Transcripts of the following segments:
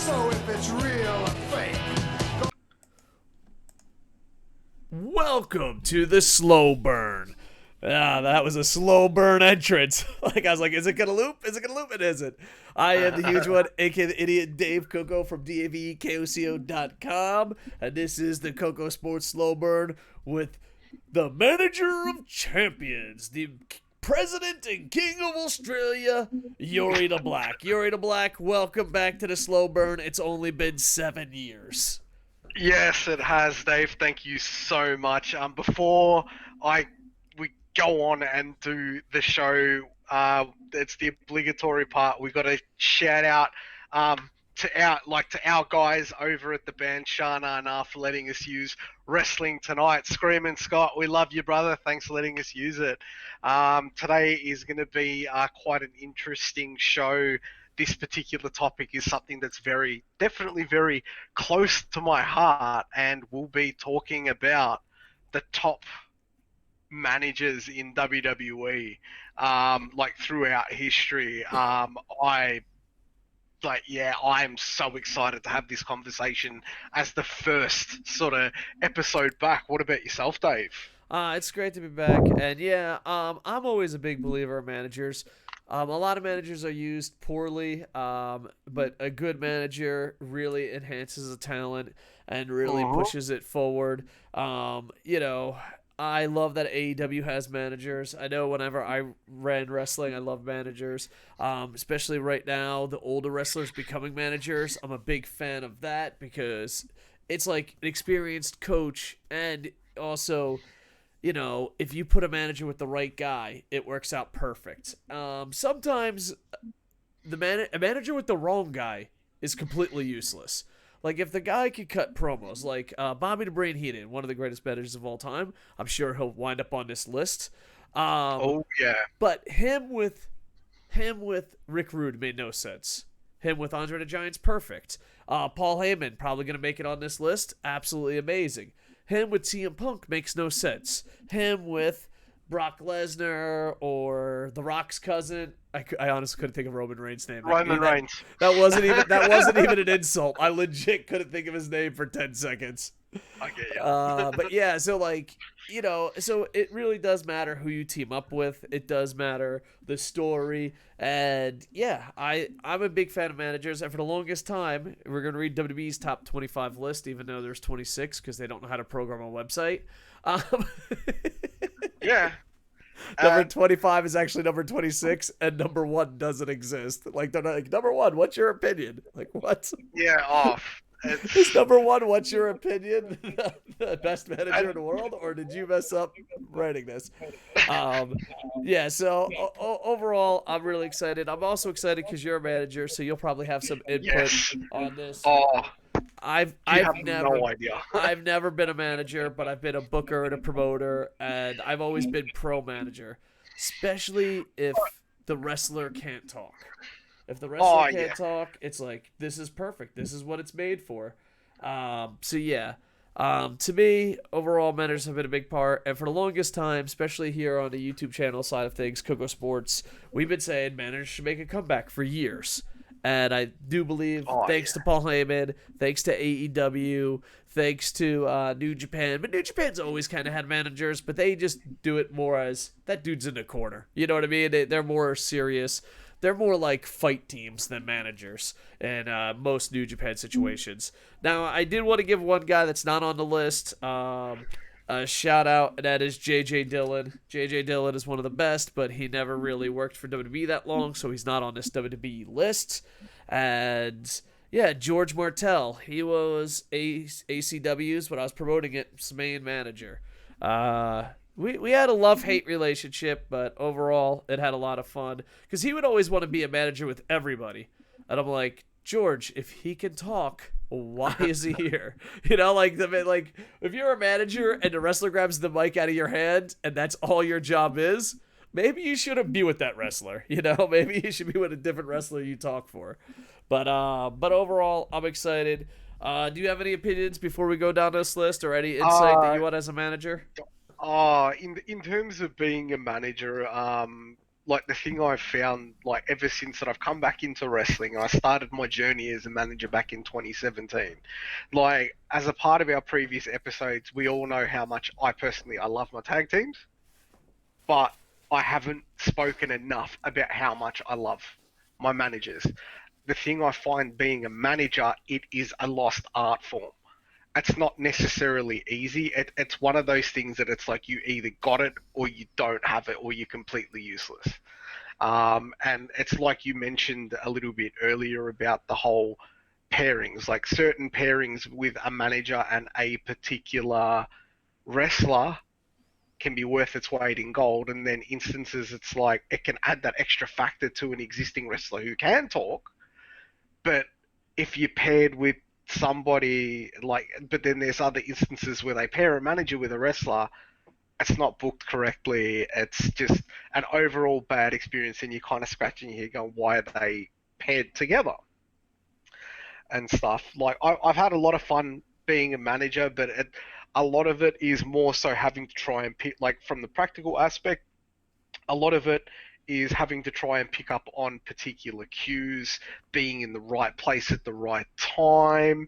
So if it's real or fake. Welcome to the slow burn. That was a slow burn entrance. Like, I was like, is it gonna loop? Is it gonna loop? It isn't. I am the huge one, aka the idiot Dave Koco from DAVEKOCO.com, and this is the KocoSports slow burn with the manager of champions, the president and king of Australia, Yuri the Black. Yuri the Black, welcome back to the slow burn. It's only been 7 years. Yes, it has, Dave. Thank you so much. Before we go on and do the show, it's the obligatory part. We got to shout out to our guys over at the band, Shana and R, for letting us use Wrestling Tonight. Screaming Scott, we love you, brother. Thanks for letting us use it. Today is going to be quite an interesting show. This particular topic is something that's definitely very close to my heart, and we'll be talking about the top managers in WWE, throughout history. I'm so excited to have this conversation as the first sort of episode back. What about yourself, Dave? It's great to be back, and I'm always a big believer of managers. A lot of managers are used poorly, but a good manager really enhances a talent and really pushes it forward. I love that AEW has managers. I know whenever I ran wrestling, I love managers, especially right now, the older wrestlers becoming managers. I'm a big fan of that because it's like an experienced coach, and also, if you put a manager with the right guy, it works out perfect. Sometimes a manager with the wrong guy is completely useless. Like, if the guy could cut promos, like Bobby the Brain Heenan, one of the greatest managers of all time, I'm sure he'll wind up on this list. Oh yeah. But him with Rick Rude made no sense. Him with Andre the Giant's perfect. Paul Heyman probably gonna make it on this list. Absolutely amazing. Him with CM Punk makes no sense. Him with Brock Lesnar or The Rock's cousin. I honestly couldn't think of Roman Reigns' name. Roman Reigns. That wasn't even an insult. I legit couldn't think of his name for 10 seconds. I get you. But yeah, so so it really does matter who you team up with. It does matter the story, and yeah, I'm a big fan of managers. And for the longest time, we're gonna read WWE's top 25 list, even though there's 26 because they don't know how to program a website. Yeah. Number 25 is actually number 26, and number 1 doesn't exist. Like, they're not like, number 1, what's your opinion? Like, what? Yeah, off. Is number 1, what's your opinion, the best manager in the world, or did you mess up writing this? So overall, I'm really excited. I'm also excited because you're a manager, so you'll probably have some input on this. Oh, I've never, no idea. I've never been a manager, but I've been a booker and a promoter, and I've always been pro manager, especially if the wrestler can't talk. If the wrestler can't talk, it's like, this is perfect. This is what it's made for. To me, overall, managers have been a big part, and for the longest time, especially here on the YouTube channel side of things, KocoSports, we've been saying managers should make a comeback for years. And I do believe, thanks to Paul Heyman, thanks to AEW, thanks to New Japan. But New Japan's always kind of had managers, but they just do it more as, that dude's in the corner. You know what I mean? They're more serious. They're more like fight teams than managers in most New Japan situations. Now, I did want to give one guy that's not on the list a shout out, and that is J.J. Dillon. J.J. Dillon is one of the best, but he never really worked for WWE that long, so he's not on this WWE list. And yeah, George Martel. He was ACW's, when I was promoting it, main manager. We had a love-hate relationship, but overall, it had a lot of fun. Because he would always want to be a manager with everybody. And I'm like, George, if he can talk, why is he here? If you're a manager and the wrestler grabs the mic out of your hand and that's all your job is, maybe you shouldn't be with that wrestler. Maybe you should be with a different wrestler you talk for. But overall, I'm excited. Do you have any opinions before we go down this list, or any insight that you want as a manager? In terms of being a manager, like the thing I've found, like ever since that I've come back into wrestling, I started my journey as a manager back in 2017. Like as a part of our previous episodes, we all know how much I love my tag teams, but I haven't spoken enough about how much I love my managers. The thing I find being a manager, it is a lost art form. It's not necessarily easy. It's one of those things that it's like you either got it or you don't have it or you're completely useless. And it's like you mentioned a little bit earlier about the whole pairings, like certain pairings with a manager and a particular wrestler can be worth its weight in gold, and then instances it's like it can add that extra factor to an existing wrestler who can talk, but if you're paired with somebody like, but then there's other instances where they pair a manager with a wrestler, it's not booked correctly, it's just an overall bad experience, and you're kind of scratching your head going, why are they paired together and stuff. Like I've had a lot of fun being a manager, but a lot of it is more so having to try and pick, like from the practical aspect, a lot of it is having to try and pick up on particular cues, being in the right place at the right time.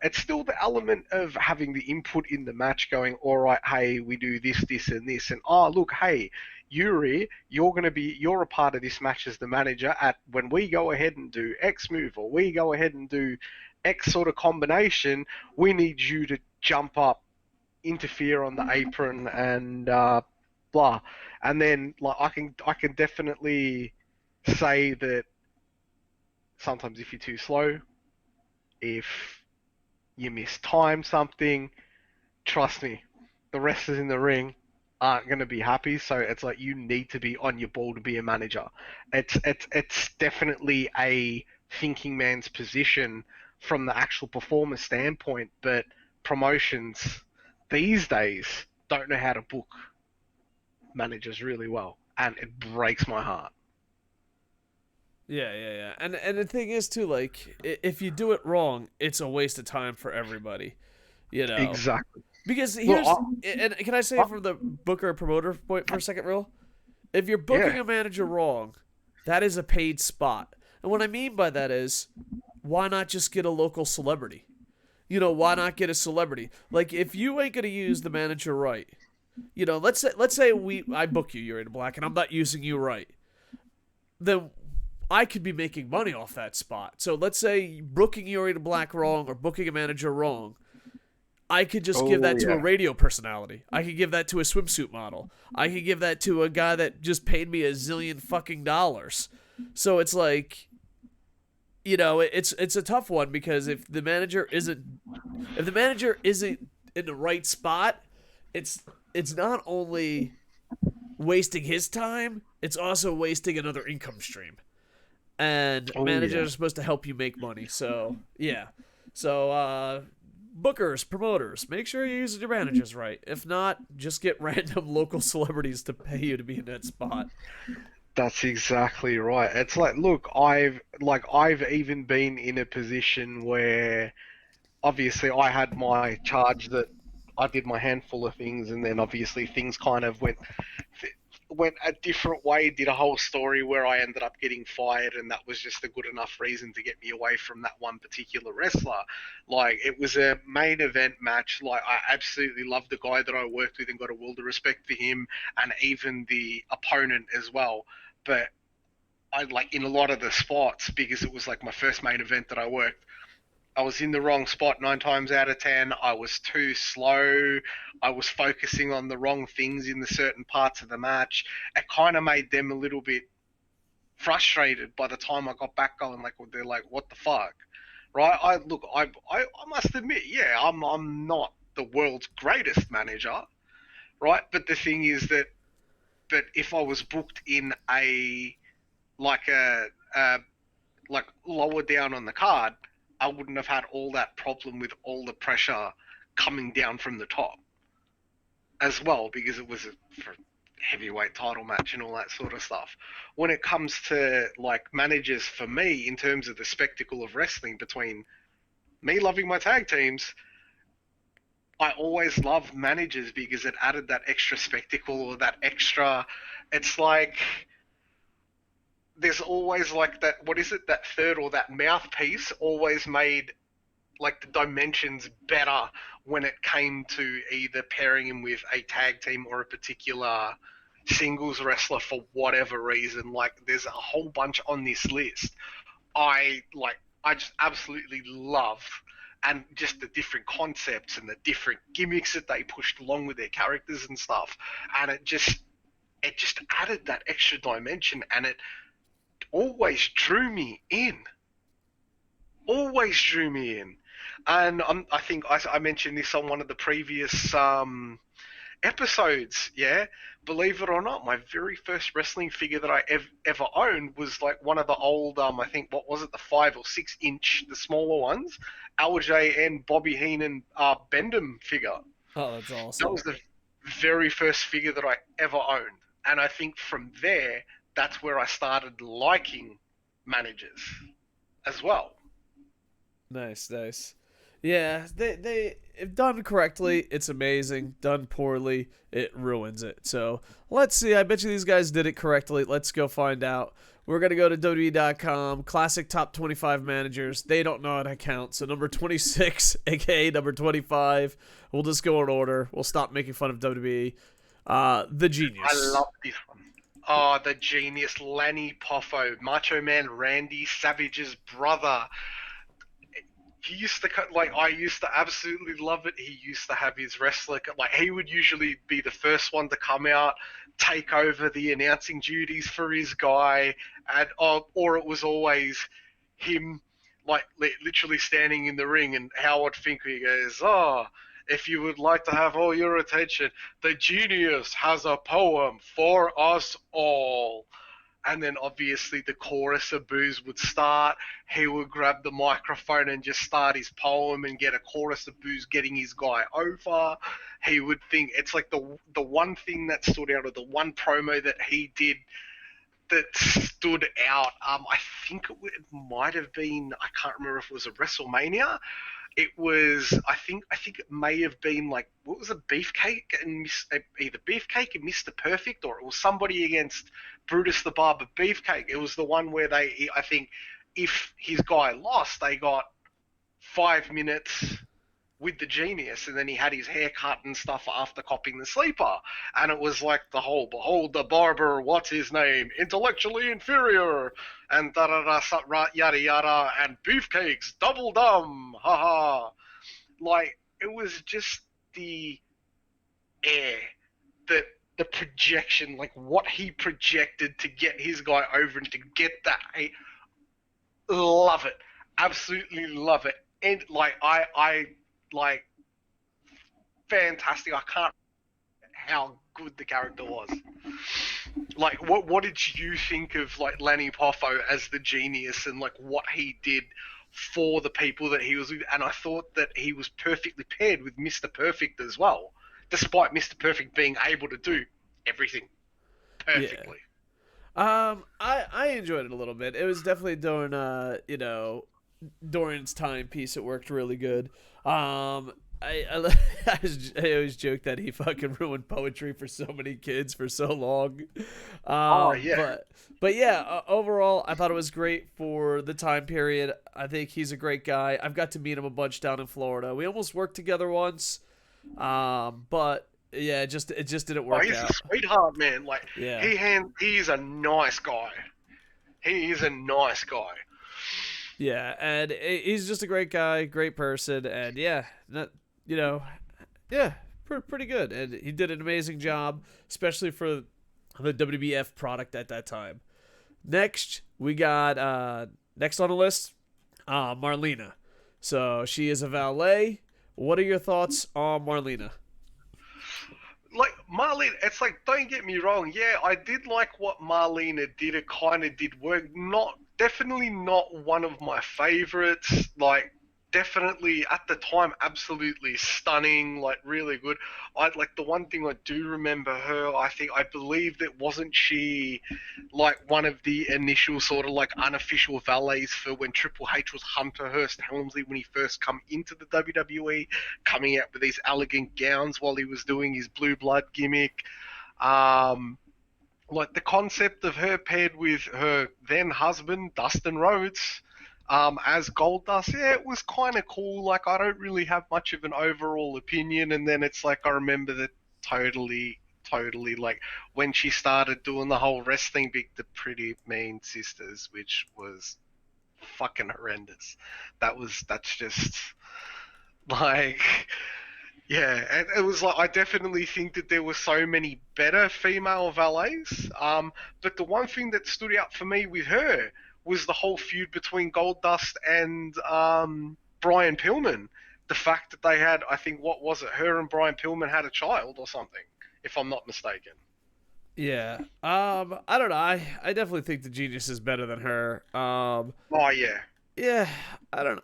It's still the element of having the input in the match going, all right, hey, we do this, this, and this. And, oh, look, hey, Yuri, you're a part of this match as the manager at when we go ahead and do X move or we go ahead and do X sort of combination, we need you to jump up, interfere on the apron, and blah. And then like I can definitely say that sometimes if you're too slow, if you mistime something, trust me, the wrestlers in the ring aren't going to be happy. So it's like you need to be on your ball to be a manager. It's definitely a thinking man's position from the actual performer standpoint, but promotions these days don't know how to book managers really well, and it breaks my heart. Yeah. And the thing is too, like if you do it wrong, it's a waste of time for everybody. You know, Exactly. because here's Well, and can I say it from the booker promoter point for a second, real? If you're booking yeah. a manager wrong, that is a paid spot. And what I mean by that is, why not just get a local celebrity? You know, why not get a celebrity? Like if you ain't gonna use the manager right, you know, let's say I book you, Yuri Black, and I'm not using you right, then I could be making money off that spot. So let's say booking Yuri Black wrong or booking a manager wrong, I could just give that to a radio personality. I could give that to a swimsuit model. I could give that to a guy that just paid me a zillion fucking dollars. So it's like, you know, it's a tough one because if the manager isn't in the right spot, it's not only wasting his time, it's also wasting another income stream. And managers are supposed to help you make money. So yeah. So bookers, promoters, make sure you're using your managers right. If not, just get random local celebrities to pay you to be in that spot. That's exactly right. It's like, look, I've even been in a position where obviously I had my charge that I did my handful of things, and then obviously things kind of went a different way. Did a whole story where I ended up getting fired, and that was just a good enough reason to get me away from that one particular wrestler. Like it was a main event match. Like I absolutely loved the guy that I worked with and got a world of respect for him, and even the opponent as well. But I like in a lot of the spots because it was like my first main event that I worked. I was in the wrong spot 9 times out of 10. I was too slow. I was focusing on the wrong things in the certain parts of the match. It kind of made them a little bit frustrated by the time I got back going. Like they're like, "What the fuck?" Right? I must admit, yeah, I'm not the world's greatest manager, right? But the thing is that, but if I was booked in a like a like lower down on the card, I wouldn't have had all that problem with all the pressure coming down from the top as well, because it was a heavyweight title match and all that sort of stuff. When it comes to like managers, for me, in terms of the spectacle of wrestling, between me loving my tag teams, I always loved managers because it added that extra spectacle or that extra. It's like there's always like that. What is it? That third or that mouthpiece always made like the dimensions better when it came to either pairing him with a tag team or a particular singles wrestler for whatever reason. Like there's a whole bunch on this list I just absolutely love, and just the different concepts and the different gimmicks that they pushed along with their characters and stuff, and it just added that extra dimension, and it always drew me in. Always drew me in. And I think I mentioned this on one of the previous episodes, yeah. Believe it or not, my very first wrestling figure that I ever owned was like one of the old, I think, what was it, the 5 or 6 inch, the smaller ones, LJ and Bobby Heenan Bendham figure. Oh, that's That awesome. was the very first figure that I ever owned. And I think from there, that's where I started liking managers as well. Nice, nice. Yeah, they if done correctly, it's amazing. Done poorly, it ruins it. So let's see. I bet you these guys did it correctly. Let's go find out. We're gonna go to WWE.com. Classic top 25 managers. They don't know how to count. So number 26, aka number 25. We'll just go in order. We'll stop making fun of WWE. The Genius. I love this one. Oh, the Genius, Lanny Poffo, Macho Man Randy Savage's brother. He used to like, I used to absolutely love it. He used to have his wrestler, like he would usually be the first one to come out, take over the announcing duties for his guy, and or it was always him, like literally standing in the ring, and Howard Finkel goes, "Oh, if you would like to have all your attention, the Genius has a poem for us all." And then obviously the chorus of boos would start. He would grab the microphone and just start his poem and get a chorus of boos getting his guy over. He would think it's like the one thing that stood out, or the one promo that he did that stood out. I think it might have been, I can't remember if it was a WrestleMania. It was, I think it may have been like, what was it, Beefcake and either Beefcake and Mr. Perfect, or it was somebody against Brutus the Barber Beefcake. It was the one where I think if his guy lost, they got 5 minutes with the Genius, and then he had his hair cut and stuff after copying the sleeper. And it was like the whole, behold the barber, what's his name, intellectually inferior, and da-da-da, yada yada, and beefcakes, double dumb, haha. Like, it was just the air, the the projection, like what he projected to get his guy over and to get that. I love it. Absolutely love it. And like I like fantastic. I can't how good the character was. Like what did you think of like Lanny Poffo as the Genius, and like what he did for the people that he was with? And I thought that he was perfectly paired with Mr. Perfect as well, despite Mr. Perfect being able to do everything perfectly. I enjoyed it a little bit. It was definitely during during its timepiece. It worked really good. I always joke that he fucking ruined poetry for so many kids for so long. Oh yeah. But yeah, overall, I thought it was great for the time period. I think he's a great guy. I've got to meet him a bunch down in Florida. We almost worked together once, but yeah, it just didn't work He's out. a sweetheart, man. Like Yeah. he's a nice guy. He is a nice guy. Yeah, and he's just a great guy, great person, and yeah, you know, yeah, pretty good. And he did an amazing job, especially for the WBF product at that time. Next, we got next on the list, Marlena. So she is a valet. What are your thoughts on Marlena? Like Marlene, it's like, don't get me wrong. Yeah, I did like what Marlena did. It kind of did work. Definitely not one of my favorites. Like, definitely at the time, absolutely stunning. Like, really good. I like the one thing I do remember her. I believe that wasn't she like one of the initial sort of like unofficial valets for when Triple H was Hunter Hearst Helmsley when he first come into the WWE, coming out with these elegant gowns while he was doing his blue blood gimmick. Um, like the concept of her paired with her then husband Dustin Rhodes as Goldust, yeah, it was kind of cool. Like I don't really have much of an overall opinion, and then it's like I remember that totally like when she started doing the whole wrestling big, the Pretty Mean Sisters, which was fucking horrendous. That's just like yeah, and it was like I definitely think that there were so many better female valets. But the one thing that stood out for me with her was the whole feud between Goldust and Brian Pillman. The fact that they had, I think, what was it? Her and Brian Pillman had a child or something, if I'm not mistaken. Yeah. I don't know. I definitely think the Genius is better than her. Oh yeah. Yeah. I don't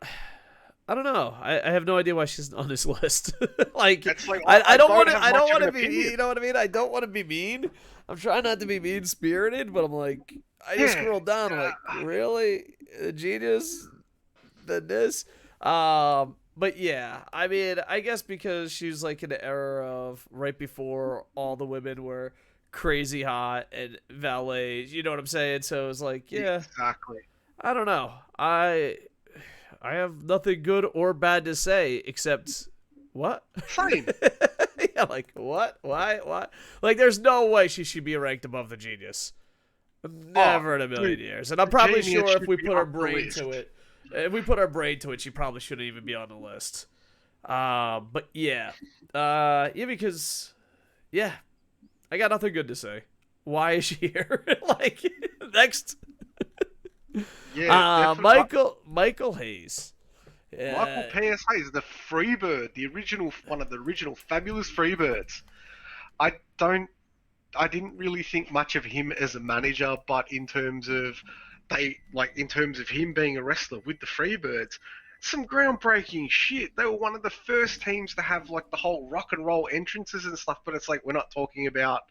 know. I have no idea why she's on this list. like, Like I don't want to. have I don't much of want to an be. opinion. You know what I mean? I don't want to be mean. I'm trying not to be mean spirited, but I'm like, I just Yeah. scroll down. I'm like, really, Genius, than this. But yeah, I mean, I guess because she was like in the era of right before all the women were crazy hot and valets. You know what I'm saying? So it was like, yeah, Exactly. I don't know. I have nothing good or bad to say except what? Same. Yeah, like what? Why? Why? Like, there's no way she should be ranked above the Genius. Never in a million years. And I'm probably Genius sure if should we be put our up the brain list. to it, she probably shouldn't even be on the list. But yeah, yeah, because yeah, I got nothing good to say. Why is she here? Like, next. Yeah, definitely. Michael Hayes. Michael P.S. Hayes, the Freebird, the original, one of the original fabulous Freebirds. I don't, I didn't really think much of him as a manager, but in terms of him being a wrestler with the Freebirds, some groundbreaking shit. They were one of the first teams to have like the whole rock and roll entrances and stuff. But it's like we're not talking about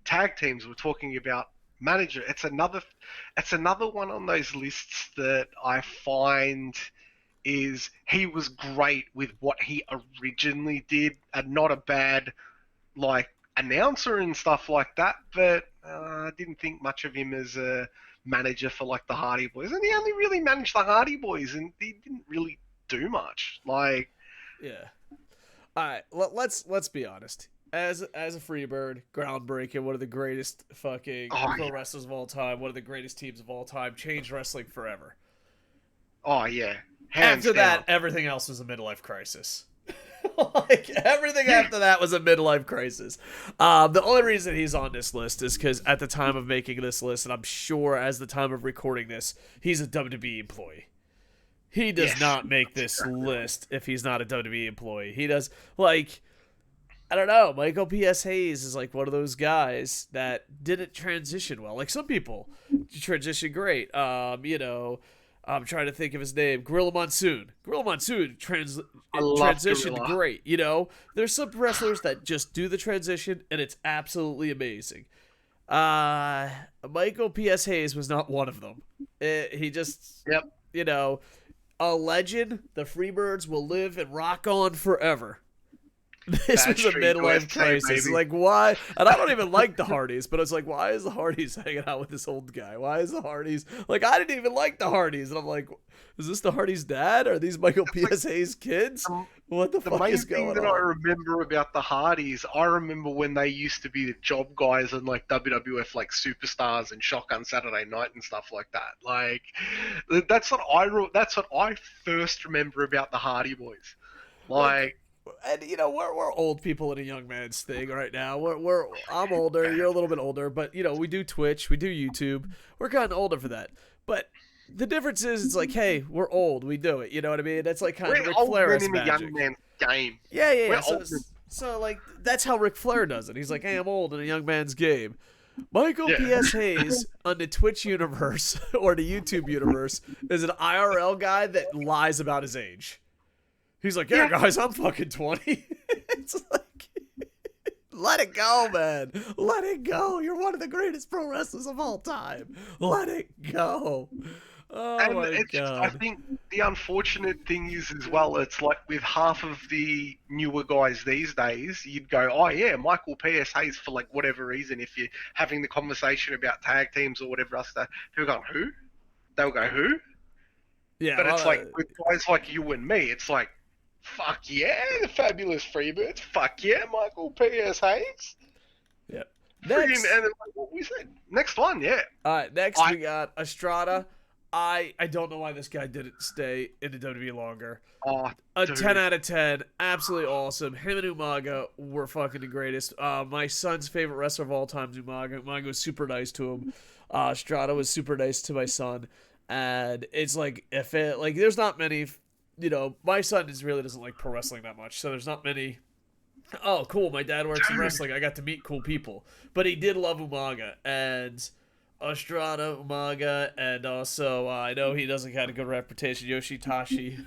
tag teams. We're talking about manager. It's another one on those lists that I find is he was great with what he originally did and not a bad like announcer and stuff like that, but I didn't think much of him as a manager for like the Hardy Boys, and he only really managed the Hardy Boys, and he didn't really do much. Like, Yeah. All right. Let's be honest. As a Freebird, groundbreaking, one of the greatest fucking oh pro yeah, wrestlers of all time, one of the greatest teams of all time, changed wrestling forever. oh yeah, hands After down. that, everything else was a midlife crisis. Like, everything Yeah, after that was a midlife crisis. The only reason he's on this list is because at the time of making this list, and I'm sure as the time of recording this, he's a WWE employee. He does yes, not make this list if he's not a WWE employee. He does, like, I don't know. Michael P.S. Hayes is like one of those guys that didn't transition well. Like, some people transition great. I'm trying to think of his name. Gorilla Monsoon. Gorilla Monsoon I love transitioned Gorilla. great. You know, there's some wrestlers that just do the transition and it's absolutely amazing. Michael P.S. Hayes was not one of them. He just, Yep, you know, a legend. The Freebirds will live and rock on forever. This Bad was a Street midlife USA, crisis. baby. Like, why? And I don't even like the Hardys, but it's like, why is the Hardys hanging out with this old guy? Why is the Hardys like? I didn't even like the Hardys, and I'm like, is this the Hardys' dad? Are these Michael P.S. Hayes' kids? What the The fuck main is thing going that I on? remember about the Hardys, I remember when they used to be the job guys on like WWF, like Superstars and Shotgun Saturday Night and stuff like that. Like, that's what I first remember about the Hardy Boys. Like, Like, and you know, we're old people in a young man's thing right now. I'm older, you're a little bit older, but you know, we do Twitch, we do YouTube. We're kind of older for that, but the difference is, it's like, hey, we're old, we do it. You know what I mean? That's like kind of we're Ric old men Flair's in a young magic. man's game. Yeah. We're old men. So like, that's how Ric Flair does it. He's like, hey, I'm old in a young man's game. Michael Yeah. P.S. Hayes on the Twitch universe or the YouTube universe is an IRL guy that lies about his age. He's like, yeah, guys, I'm fucking 20. It's like, let it go, man. Let it go. You're one of the greatest pro wrestlers of all time. Let it go. Oh And my it's just, I god. think the unfortunate thing is as well, it's like with half of the newer guys these days, you'd go, oh yeah, Michael PSA's for like whatever reason, if you're having the conversation about tag teams or whatever else, people go, who? They'll go, who? Yeah, But it's well, like, with guys like you and me, it's like, fuck yeah, the Fabulous Freebirds, fuck yeah, Michael PSA's. yeah. Freaking, Next. and like what we said, next one, yeah. All right, next I, we got Estrada. I don't know why this guy didn't stay in the WWE longer. oh, A dude. 10 out of 10. Absolutely awesome. Him and Umaga were fucking the greatest. My son's favorite wrestler of all time is Umaga. Umaga was super nice to him. Estrada was super nice to my son. And it's like, there's not many, my son really doesn't like pro wrestling that much. So there's not many. Oh, cool. My dad works in wrestling. I got to meet cool people. But he did love Umaga. And Estrada, Umaga, and also I know he doesn't have a good reputation. Yoshi.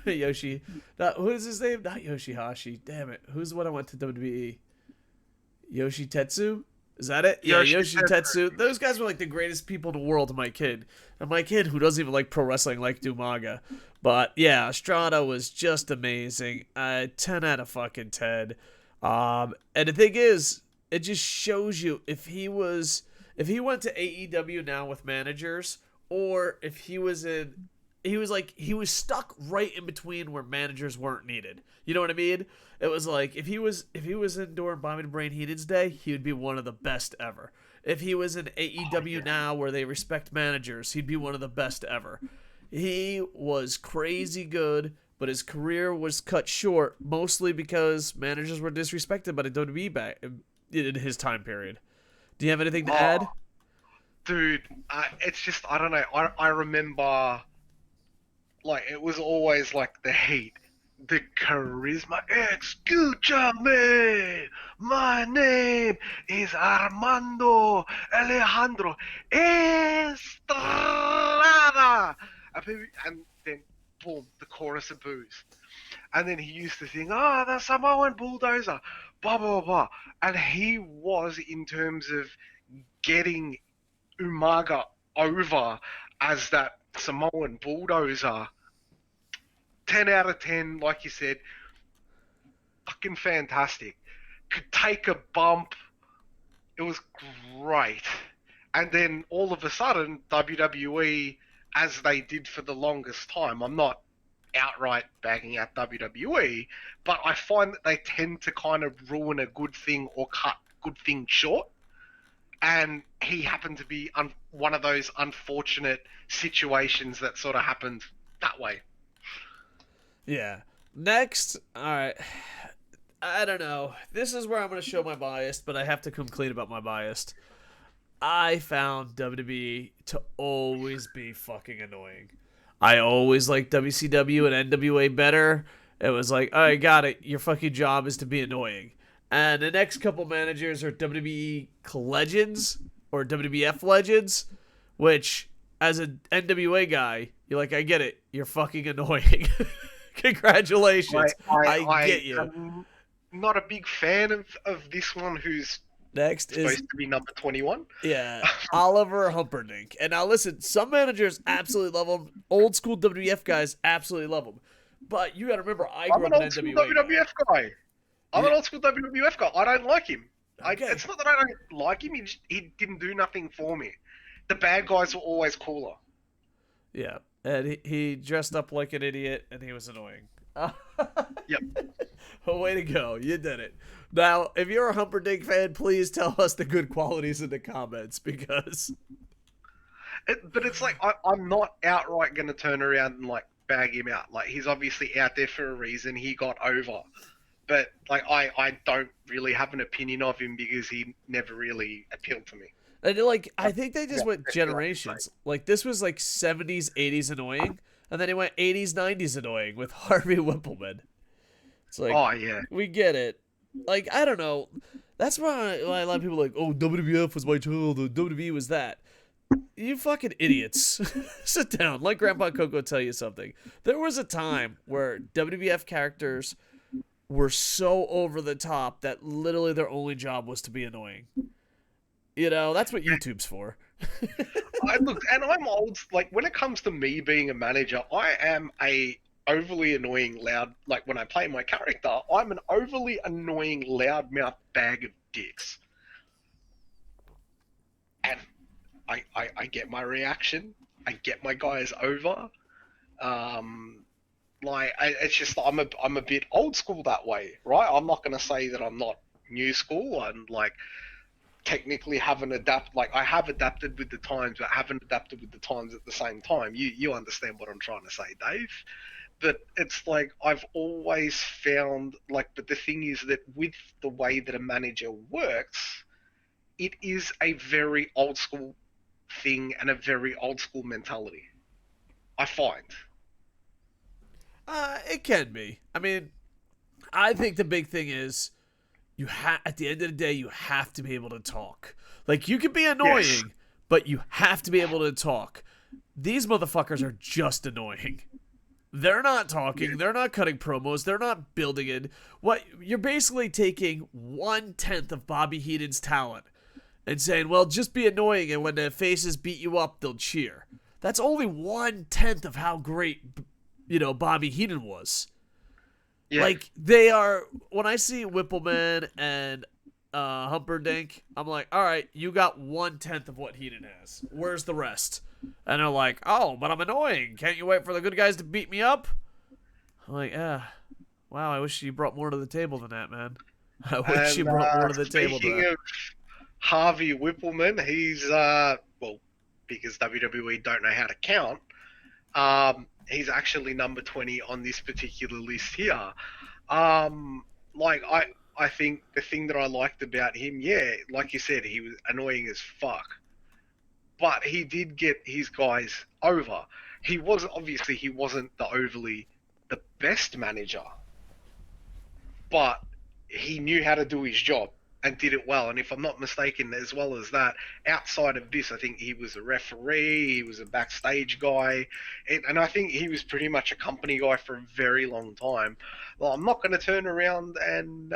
Who is his name? Not Yoshihashi. Damn it. Who's the one I went to WWE? Yoshi Tetsu? Is that it? Yeah, Yoshi Tetsu. Those guys were like the greatest people in the world to my kid. And my kid, who doesn't even like pro wrestling, liked Umaga. But yeah, Estrada was just amazing. 10 out of fucking 10. And the thing is, it just shows you if he went to AEW now with managers, or if he was stuck right in between where managers weren't needed. You know what I mean? It was like if he was in during Bobby the Brain Heated's day, he would be one of the best ever. If he was in AEW now where they respect managers, he'd be one of the best ever. He was crazy good, but his career was cut short mostly because managers were disrespected by the WWE back in his time period. Do you have anything to add? Dude, it's just, I don't know. I remember, like, it was always like the heat, the charisma. Escúchame, my name is Armando Alejandro Estrada. And then, boom, the chorus of boos. And then he used to sing, the Samoan Bulldozer, blah, blah, blah. And he was, in terms of getting Umaga over as that Samoan Bulldozer, 10 out of 10, like you said, fucking fantastic. Could take a bump. It was great. And then all of a sudden, WWE, as they did for the longest time, I'm not outright bagging out WWE, but I find that they tend to kind of ruin a good thing or cut good things short. And he happened to be one of those unfortunate situations that sort of happened that way. Yeah. Next, all right. I don't know. This is where I'm going to show my bias, but I have to come clean about my bias. I found WWE to always be fucking annoying. I always liked WCW and NWA better. It was like, all right, got it. Your fucking job is to be annoying. And the next couple managers are WWE legends or WWF legends, which, as an NWA guy, you're like, I get it. You're fucking annoying. Congratulations. I get you. I'm not a big fan of this one who's next supposed to be number 21. Yeah, Oliver Humperdinck. And now listen, some managers absolutely love him. Old school WWF guys absolutely love him. But you got to remember, I grew up an NWA WWF guy. I'm Yeah. an old school WWF guy. I don't like him. Okay. It's not that I don't like him. He didn't do nothing for me. The bad guys were always cooler. Yeah, and he dressed up like an idiot, and he was annoying. Yep. Oh, way to go. You did it. Now, if you're a Humperdinck fan, please tell us the good qualities in the comments, because... But it's like, I'm not outright going to turn around and, like, bag him out. Like, he's obviously out there for a reason. He got over. But, like, I don't really have an opinion of him because he never really appealed to me. And, like, I think they just went generations. Like, this was, like, 70s, 80s annoying, and then he went 80s, 90s annoying with Harvey Wippleman. It's like, oh, yeah. We get it. Like, I don't know. That's why a lot of people are like, oh, WWF was my childhood, WWE was that. You fucking idiots. Sit down. Let Grandpa Coco tell you something. There was a time where WWF characters were so over the top that literally their only job was to be annoying. You know, that's what YouTube's for. Look, and I'm old. Like when it comes to me being a manager, I am a overly annoying loud. Like when I play my character, I'm an overly annoying loudmouth bag of dicks, and I get my reaction. I get my guys over. Um, it's just I'm a bit old school that way, right? I'm not gonna say that I'm not new school. I'm like technically haven't adapted. Like I have adapted with the times, but haven't adapted with the times at the same time. You understand what I'm trying to say, Dave? But it's like I've always found like, but the thing is that with the way that a manager works, it is a very old school thing and a very old school mentality. I find. It can be. I mean, I think the big thing is at the end of the day, you have to be able to talk. Like, you can be annoying, Yes. but you have to be able to talk. These motherfuckers are just annoying. They're not talking. They're not cutting promos. They're not building it. What you're basically taking 1/10 of Bobby Heenan's talent and saying, well, just be annoying, and when the faces beat you up, they'll cheer. That's only 1/10 of how great, Bobby Heenan was. Yeah. Like, they are, when I see Whippleman and Humperdinck, I'm like, all right, you got 1/10 of what Heenan has. Where's the rest? And they're like, oh, but I'm annoying. Can't you wait for the good guys to beat me up? I'm like, wow, I wish you brought more to the table than that, man. I wish you brought more to the table than Speaking that. of Harvey Whippleman, he's well, because WWE don't know how to count. He's actually number 20 on this particular list here. Like I think the thing that I liked about him, yeah, like you said, he was annoying as fuck, but he did get his guys over. He wasn't the best manager, but he knew how to do his job and did it well. And if I'm not mistaken, as well as that, outside of this, I think he was a referee, he was a backstage guy, and I think he was pretty much a company guy for a very long time. Well, I'm not going to turn around and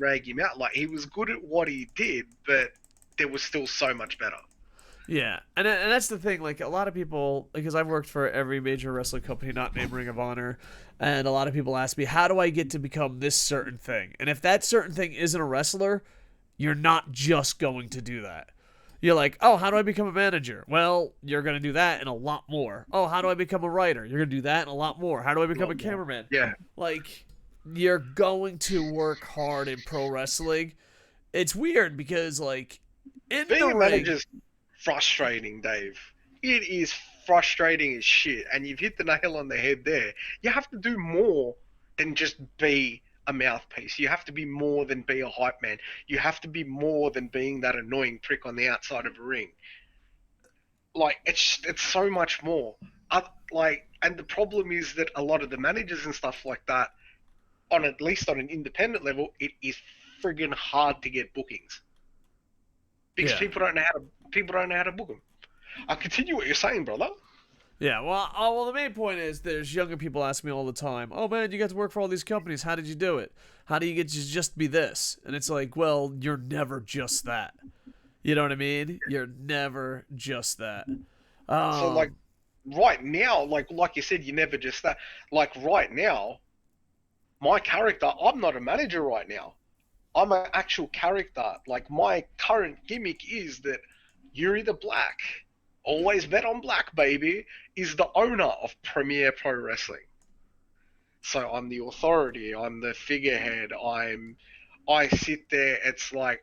rag him out. Like he was good at what he did, but there was still so much better. Yeah, and that's the thing. Like, a lot of people, because I've worked for every major wrestling company not named Ring of Honor, and a lot of people ask me, how do I get to become this certain thing? And if that certain thing isn't a wrestler, you're not just going to do that. You're like, oh, how do I become a manager? Well, you're going to do that and a lot more. Oh, how do I become a writer? You're going to do that and a lot more. How do I become a cameraman? Yeah. Like, you're going to work hard in pro wrestling. It's weird because, like, in Being the a ring, manager's frustrating, Dave. It is frustrating as shit, and you've hit the nail on the head there. You have to do more than just be a mouthpiece. You have to be more than be a hype man. You have to be more than being that annoying prick on the outside of a ring. Like it's so much more. And the problem is that a lot of the managers and stuff like that, on at least on an independent level, it is friggin' hard to get bookings because Yeah. people don't know how to book them. I'll continue what you're saying, brother. Yeah, well, the main point is there's younger people ask me all the time, oh man, you got to work for all these companies. How did you do it? How do you get to just be this? And it's like, well, you're never just that. You know what I mean? You're never just that. So like right now, like you said, you're never just that. Like right now, my character, I'm not a manager right now. I'm an actual character. Like my current gimmick is that Yuri the Black, always bet on black, baby, is the owner of Premier Pro Wrestling. So I'm the authority. I'm the figurehead. I sit there. It's like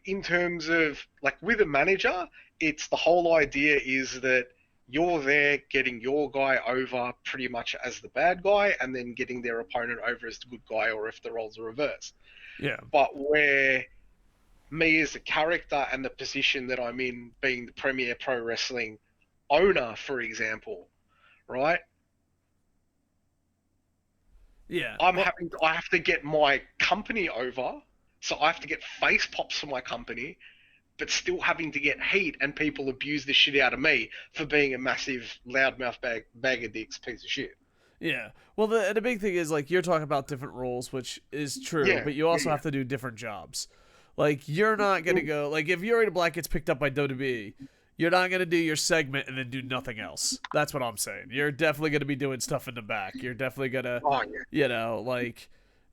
in terms of like with a manager, it's the whole idea is that you're there getting your guy over pretty much as the bad guy, and then getting their opponent over as the good guy, or if the roles are reversed. yeah. But where me as a character and the position that I'm in, being the Premier Pro Wrestling owner, for example, right? Yeah. I have to get my company over, so I have to get face pops for my company, but still having to get heat and people abuse the shit out of me for being a massive loudmouth bag of dicks piece of shit. Yeah. Well, the big thing is, like, you're talking about different roles, which is true, Yeah, but you also yeah. have to do different jobs. Like, you're not going to go, like, if Yuri the Black gets picked up by WWE, you're not going to do your segment and then do nothing else. That's what I'm saying. You're definitely going to be doing stuff in the back. You're definitely going to, you know, like,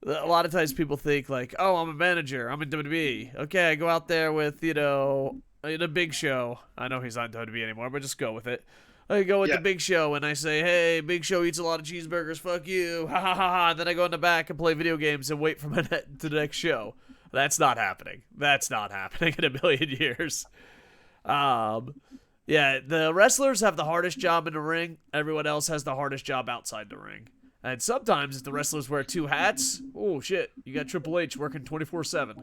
a lot of times people think, like, oh, I'm a manager. I'm in WWE. Okay, I go out there with, you know, in a Big Show. I know he's not in WWE anymore, but just go with it. I go with the Big Show and I say, hey, Big Show eats a lot of cheeseburgers. Fuck you. Ha ha ha ha. And then I go in the back and play video games and wait for to the next show. That's not happening. That's not happening in a million years. Yeah, the wrestlers have the hardest job in the ring. Everyone else has the hardest job outside the ring. And sometimes if the wrestlers wear two hats, oh shit, you got Triple H working 24/7.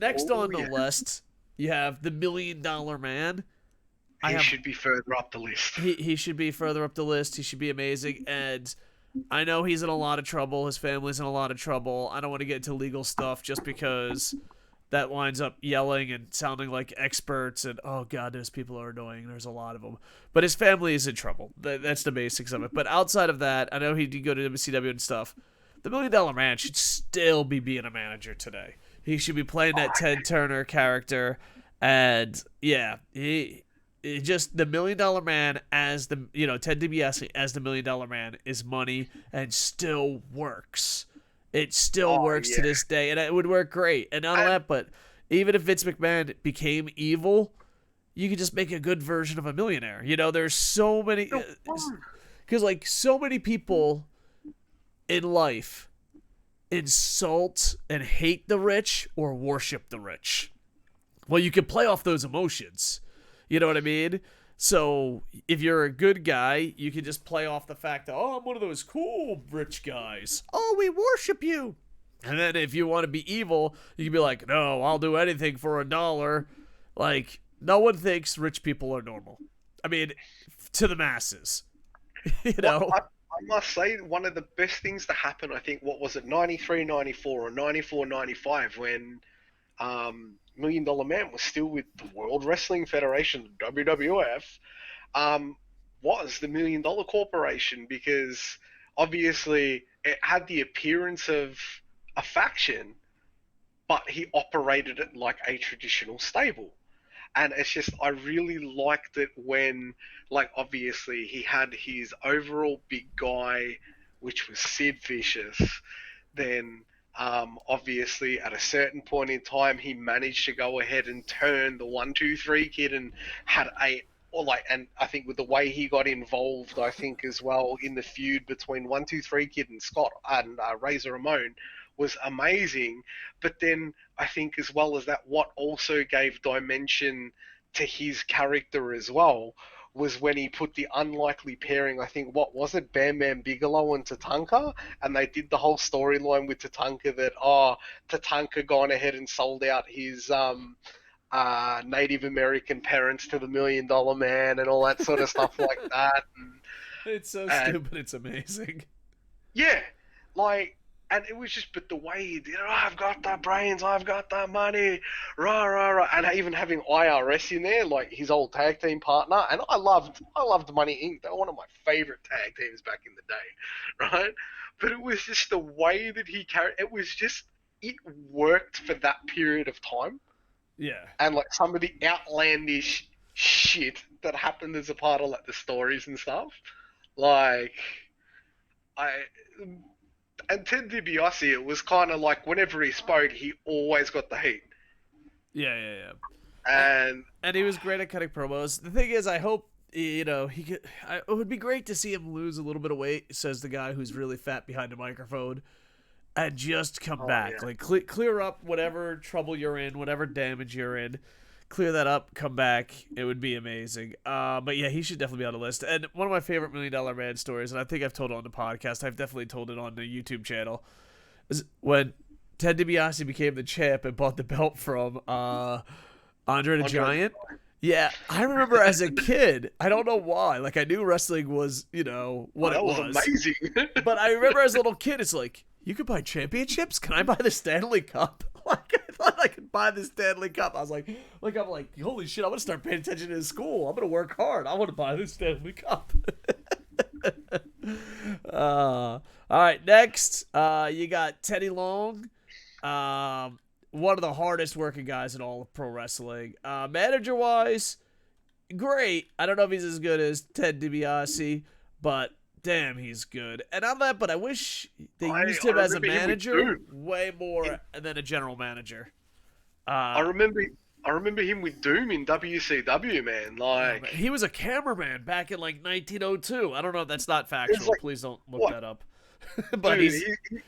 Next on the list, you have the $1 Million Man. He should be further up the list. He should be further up the list. He should be amazing. And I know he's in a lot of trouble. His family's in a lot of trouble. I don't want to get into legal stuff just because that winds up yelling and sounding like experts. And, oh, God, those people are annoying. There's a lot of them. But his family is in trouble. That's the basics of it. But outside of that, I know he did go to WCW and stuff. The $1 Million Man should still be being a manager today. He should be playing that Ted Turner character. And, yeah, just the $1 Million Man as the, you know, Ted DiBiase as the $1 Million Man is money and still works. It still works to this day, and it would work great. And not only that, but even if Vince McMahon became evil, you could just make a good version of a millionaire. You know, there's so many, because like so many people in life insult and hate the rich or worship the rich. Well, you can play off those emotions. You know what I mean? So if you're a good guy, you can just play off the fact that, oh, I'm one of those cool rich guys. Oh, we worship you. And then if you want to be evil, you can be like, no, I'll do anything for $1. Like, no one thinks rich people are normal. I mean, to the masses. You know? Well, I must say, one of the best things to happen, I think, what was it, 93, 94, or 94, 95, when $1 Million Man was still with the World Wrestling Federation, WWF, was the $1 Million Corporation, because obviously it had the appearance of a faction, but he operated it like a traditional stable. And it's just, I really liked it when, like, obviously he had his overall big guy, which was Sid Vicious. Then obviously at a certain point in time he managed to go ahead and turn the 1-2-3 Kid and had and I think with the way he got involved, I think as well in the feud between 1-2-3 Kid and Scott and Razor Ramon was amazing. But then I think as well as that, what also gave dimension to his character as well was when he put the unlikely pairing, I think, what was it, Bam Bam Bigelow and Tatanka, and they did the whole storyline with Tatanka that, Tatanka gone ahead and sold out his Native American parents to the $1 Million Man and all that sort of stuff like that. It's so stupid, it's amazing. Yeah, like, and it was just, but the way he did it, I've got the brains, I've got the money, rah, rah, rah. And even having IRS in there, like his old tag team partner. And I loved Money Inc. They were one of my favorite tag teams back in the day, right? But it was just the way that he carried, it worked for that period of time. Yeah. And like some of the outlandish shit that happened as a part of like the stories and stuff. Like, and Ted DiBiase, it was kind of like whenever he spoke, he always got the heat. Yeah. And he was great at cutting promos. The thing is, I hope, you know, it would be great to see him lose a little bit of weight, says the guy who's really fat behind the microphone, and just come back. Yeah. Like, clear up whatever trouble you're in, whatever damage you're in. Clear that up, come back. It would be amazing. But yeah, he should definitely be on the list. And one of my favorite $1 Million Man stories, and I think I've told it on the podcast, I've definitely told it on the YouTube channel, is when Ted DiBiase became the champ and bought the belt from Andre the Giant. Yeah, I remember as a kid, I don't know why, like I knew wrestling was, you know, what it was. That was amazing. But I remember as a little kid, it's like, you could buy championships? Can I buy the Stanley Cup? Like, I thought I could buy the Stanley Cup. I was like, I'm like, holy shit, I'm going to start paying attention to school. I'm going to work hard. I want to buy the Stanley Cup. All right, next, you got Teddy Long. one of the hardest working guys in all of pro wrestling. Manager wise, great. I don't know if he's as good as Ted DiBiase, but damn, he's good. And on that, but I wish they used him as a manager way more than a general manager. I remember him with Doom in WCW, man. Like he was a cameraman back in like 1902. I don't know if that's not factual. like, Please don't look that up. But dude,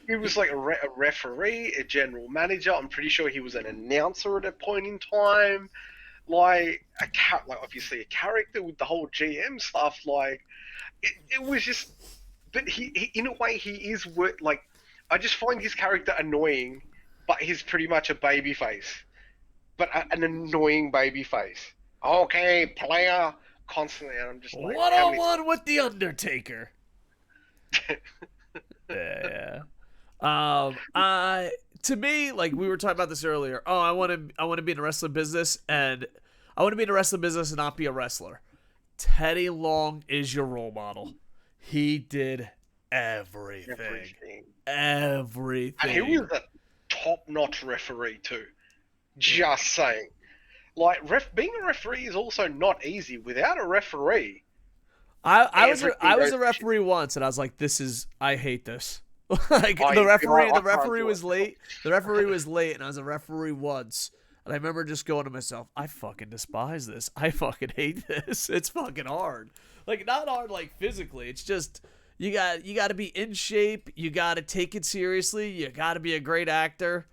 he was like a referee, a general manager. I'm pretty sure he was an announcer at a point in time. Like obviously a character with the whole GM stuff. Like it was just, but he in a way he is like, I just find his character annoying, but he's pretty much a babyface, but an annoying babyface. Okay, player, constantly, and I'm just like, one-on-one with the Undertaker. Yeah. To me, like we were talking about this earlier. Oh, I want to be in the wrestling business, and I want to be in the wrestling business and not be a wrestler. Teddy Long is your role model. He did everything. And he was a top-notch referee too. Just saying. Like being a referee is also not easy. Without a referee, I was a referee once, and I was like, I hate this. Like the referee was late. The referee was late, and I was a referee once. And I remember just going to myself, I fucking despise this. I fucking hate this. It's fucking hard. Like not hard like physically. It's just you got to be in shape. You got to take it seriously. You got to be a great actor.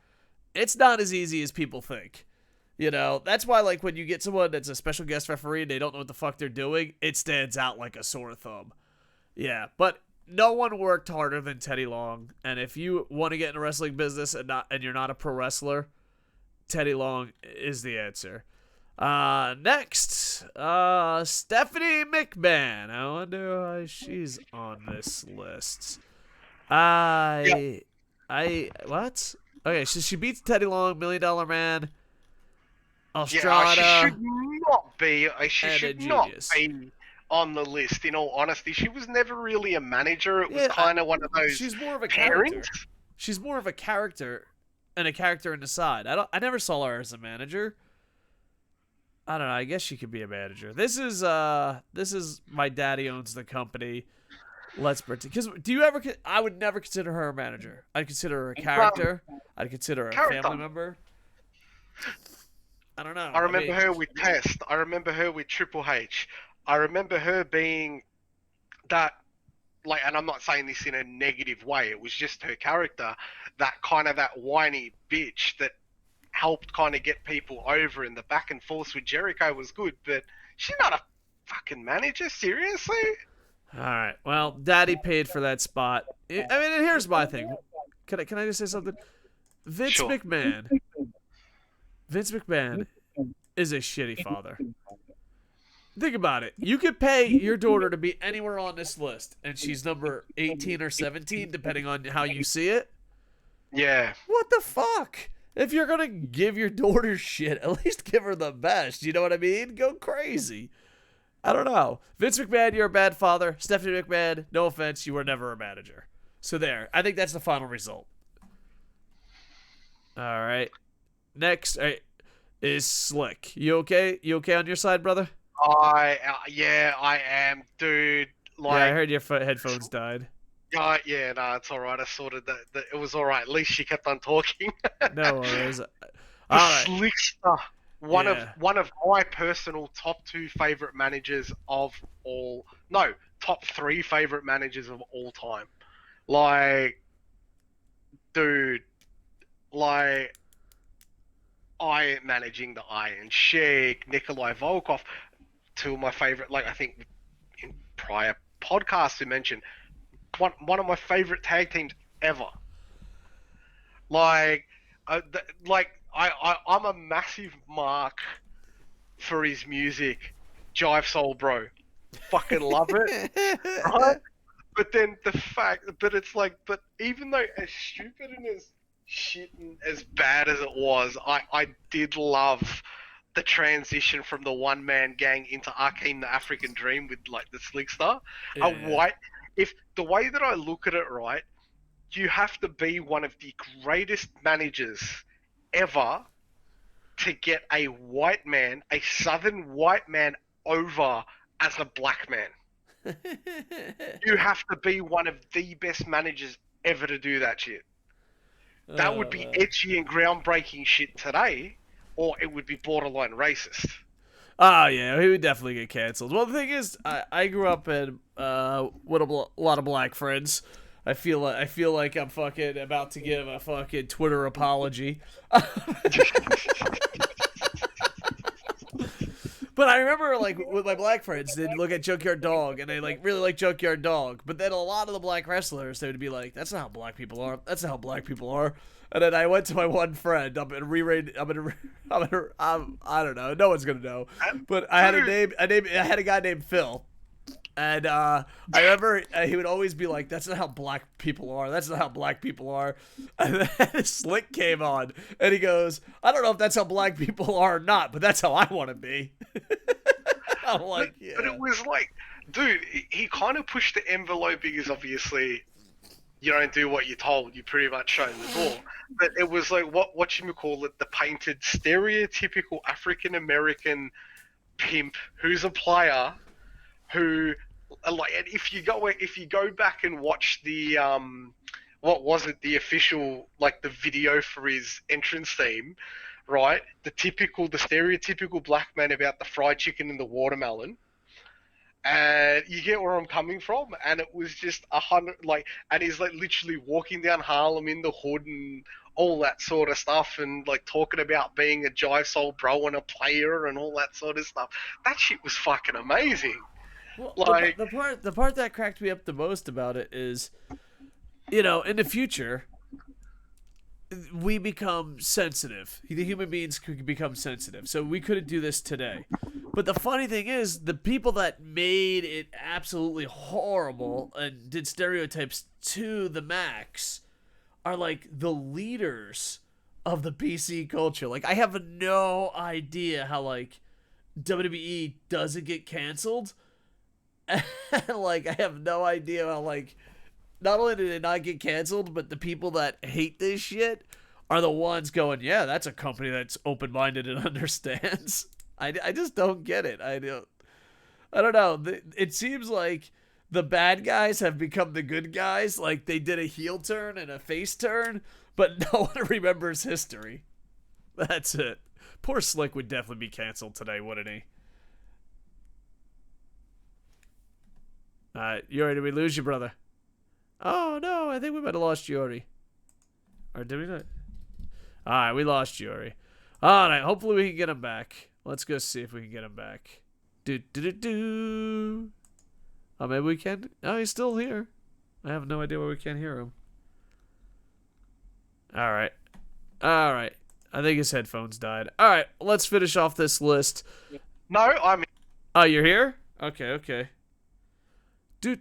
It's not as easy as people think. You know, that's why like when you get someone that's a special guest referee and they don't know what the fuck they're doing, it stands out like a sore thumb. Yeah, but no one worked harder than Teddy Long. And if you want to get in the wrestling business and you're not a pro wrestler, Teddy Long is the answer. Next, Stephanie McMahon. I wonder why she's on this list. What? Okay, so she beats Teddy Long, $1 Million Man, Ostrada. Yeah, she should not be. She should not be on the list. In all honesty, she was never really a manager. It was kind of one of those. She's more of a character. She's more of a character. And a character in the side. I never saw her as a manager. I don't know. I guess she could be a manager. This is my daddy owns the company. Let's pretend. Because I would never consider her a manager. I'd consider her a character. I'd consider her a family member. I don't know. I remember her with Test. I remember her with Triple H. I remember her being that. Like, and I'm not saying this in a negative way. It was just her character, that whiny bitch that helped kind of get people over. And the back and forth with Jericho was good, but she's not a fucking manager. Seriously. All right. Well, Daddy paid for that spot. I mean, and here's my thing. Can I just say something? Vince McMahon is a shitty father. Think about it. You could pay your daughter to be anywhere on this list, and she's number 18 or 17, depending on how you see it. Yeah. What the fuck? If you're going to give your daughter shit, at least give her the best. You know what I mean? Go crazy. I don't know. Vince McMahon, you're a bad father. Stephanie McMahon, no offense, you were never a manager. So there. I think that's the final result. All right. Next is Slick. You okay? You okay on your side, brother? I am, dude. Like, yeah, I heard your headphones died. Yeah, no, it's all right. I sorted that. It was all right. At least she kept on talking. No worries. All right. Slickster, one of my personal top 2 favorite managers of all. No, top 3 favorite managers of all time. Like, dude, like, managing the Iron Sheik, Nikolai Volkov. 2 of my favorite, like I think in prior podcasts we mentioned, one of my favorite tag teams ever. Like, I'm a massive mark for his music, Jive Soul Bro. Fucking love it, right? But then but even though as stupid and as shit and as bad as it was, I did love the transition from the one-man gang into Akeem the African Dream with like the Slickster. If the way that I look at it, right, you have to be one of the greatest managers ever to get a white man, a southern white man, over as a black man. You have to be one of the best managers ever to do that shit. That would be edgy and groundbreaking shit today, or it would be borderline racist. Oh yeah, he would definitely get canceled. Well, the thing is, I grew up in with a lot of black friends. I feel like I'm fucking about to give a fucking Twitter apology. But I remember, like, with my black friends, they'd look at Junkyard Dog, and they, like, really like Junkyard Dog. But then a lot of the black wrestlers, they would be like, that's not how black people are. That's not how black people are. And then I went to my one friend. I don't know. No one's gonna know. But I had I had a guy named Phil. And I remember he would always be like, that's not how black people are. That's not how black people are. And then Slick came on, and he goes, I don't know if that's how black people are or not, but that's how I want to be. I'm like, yeah. But it was like, dude, he kind of pushed the envelope because obviously you don't do what you're told. You're pretty much shown the door. But it was like, what you call it, the painted stereotypical African-American pimp who's a player who, like, and if you go back and watch the what was it, the official, like, the video for his entrance theme, right? The stereotypical black man about the fried chicken and the watermelon, and you get where I'm coming from. And it was just 100, like, and he's like literally walking down Harlem in the hood and all that sort of stuff, and like talking about being a jive soul bro and a player and all that sort of stuff. That shit was fucking amazing. Well, like the part that cracked me up the most about it is, you know, in the future, we become sensitive. The human beings could become sensitive. So we couldn't do this today. But the funny thing is, the people that made it absolutely horrible and did stereotypes to the max are like the leaders of the PC culture. Like, I have no idea how, like, WWE doesn't get canceled. Like, I have no idea how, like, not only did it not get canceled, but the people that hate this shit are the ones going, yeah, that's a company that's open-minded and understands. I just don't get it. I don't know. It seems like the bad guys have become the good guys. Like, they did a heel turn and a face turn, but no one remembers history. That's it. Poor Slick would definitely be canceled today, wouldn't he? Yuri, did we lose you, brother? Oh, no, I think we might have lost Yuri. Or did we not? Alright, we lost Yuri. Alright, hopefully we can get him back. Let's go see if we can get him back. Do. Oh, maybe we can? Oh, he's still here. I have no idea why we can't hear him. Alright. Alright. I think his headphones died. Alright, let's finish off this list. no, I'm. Oh, you're here? Okay. Do.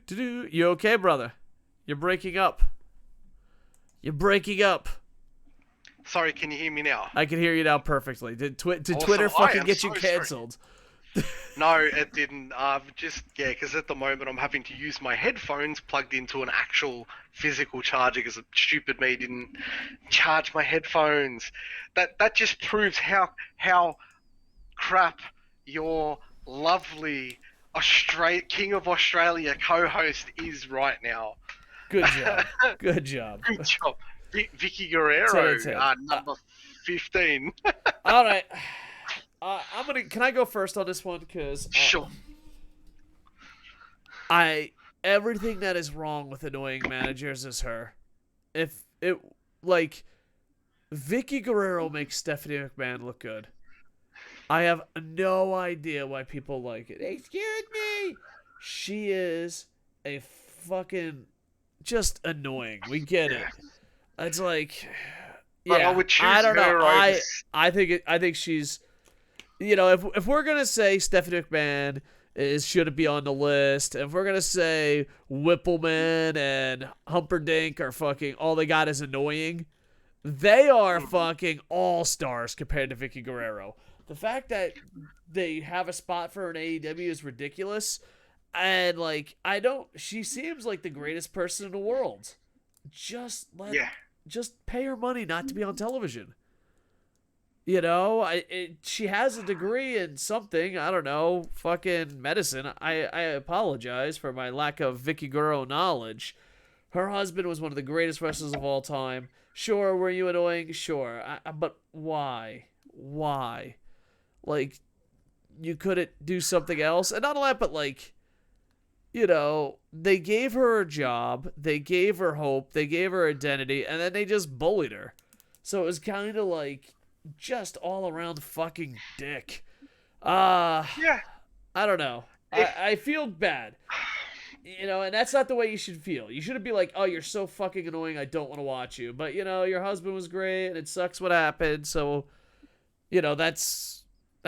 You okay, brother? You're breaking up. Sorry, can you hear me now? I can hear you now perfectly. Did Awesome. Twitter fucking get you so canceled? No, it didn't. Because at the moment I'm having to use my headphones plugged into an actual physical charger because stupid me didn't charge my headphones. That just proves how crap your lovely King of Australia co-host is right now. Good job. Good job. Good job. Vicky Guerrero, number 15. All right. Can I go first on this one? Because sure. Everything that is wrong with annoying managers is her. If it, like, Vicky Guerrero makes Stephanie McMahon look good. I have no idea why people like it. Excuse me. She is a fucking just annoying. We get it. It's like, yeah. I don't know. I think she's, you know, if we're gonna say Stephanie McMahon shouldn't be on the list, if we're gonna say Whippleman and Humperdinck are fucking all they got is annoying, they are fucking all stars compared to Vicky Guerrero. The fact that they have a spot for her in AEW is ridiculous. And, like, she seems like the greatest person in the world. Just pay her money not to be on television. She has a degree in something. I don't know, fucking medicine. I apologize for my lack of Vicky Guerrero knowledge. Her husband was one of the greatest wrestlers of all time. Sure, were you annoying? Sure. But why? Why? Like, you couldn't do something else? And not only that, but like, they gave her a job, they gave her hope, they gave her identity, and then they just bullied her. So it was kind of like just all around fucking dick. Yeah. I don't know. I feel bad. And that's not the way you should feel. You shouldn't be like, oh, you're so fucking annoying, I don't want to watch you. But, your husband was great, and it sucks what happened, so, that's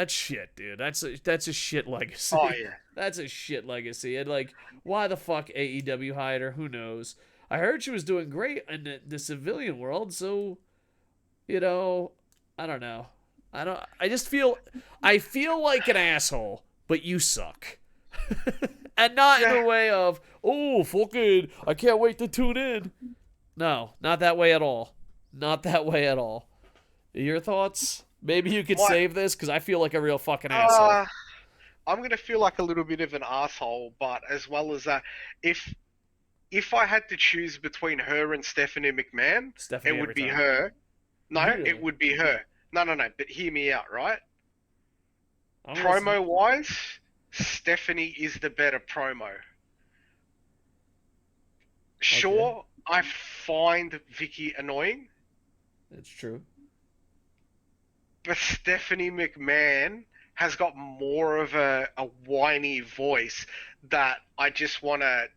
shit, dude. That's a shit legacy. Oh, yeah. That's a shit legacy. And, like, why the fuck AEW hired her? Who knows? I heard she was doing great in the civilian world, so, I don't know. I feel like an asshole, but you suck. And not in a way of, oh, fucking, I can't wait to tune in. No, not that way at all. Not that way at all. Your thoughts? Maybe you could save this, because I feel like a real fucking asshole. I'm going to feel like a little bit of an asshole, but as well as that, if I had to choose between her and Stephanie McMahon, it would be her. No, really? It would be her. No, but hear me out, right? Promo-wise, Stephanie is the better promo. Sure, okay. I find Vicky annoying. That's true. But Stephanie McMahon has got more of a whiny voice that I just want to,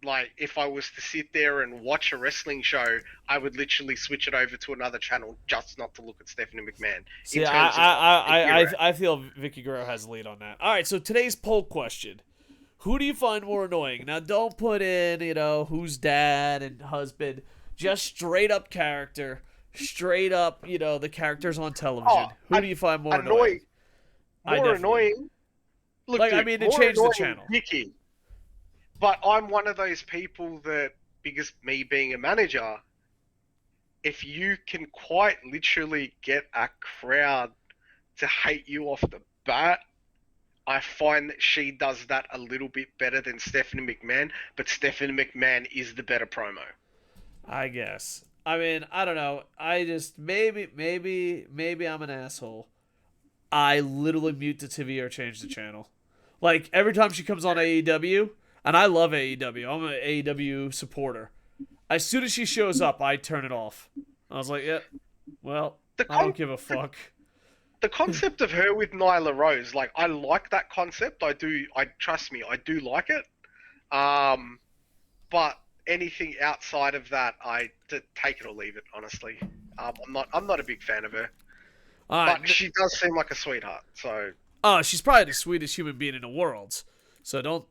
like, if I was to sit there and watch a wrestling show, I would literally switch it over to another channel just not to look at Stephanie McMahon. See, I feel Vicky Guerrero has a lead on that. All right, so today's poll question. Who do you find more annoying? Now, don't put in, who's dad and husband. Just straight up character. Straight up, the characters on television. Who do you find more annoying? More annoying? Look, like, dude, I mean, to change the channel. Vicky. But I'm one of those people that, because me being a manager, if you can quite literally get a crowd to hate you off the bat, I find that she does that a little bit better than Stephanie McMahon, but Stephanie McMahon is the better promo. I guess. I mean, I don't know. I just, maybe I'm an asshole. I literally mute the TV or change the channel. Like, every time she comes on AEW, and I love AEW. I'm an AEW supporter. As soon as she shows up, I turn it off. I was like, yeah, well, I don't give a fuck. The concept of her with Nyla Rose, like, I like that concept. Trust me, I do like it. But anything outside of that, take it or leave it, honestly. I'm not a big fan of her. But she does seem like a sweetheart, so... Oh, she's probably the sweetest human being in the world. So don't,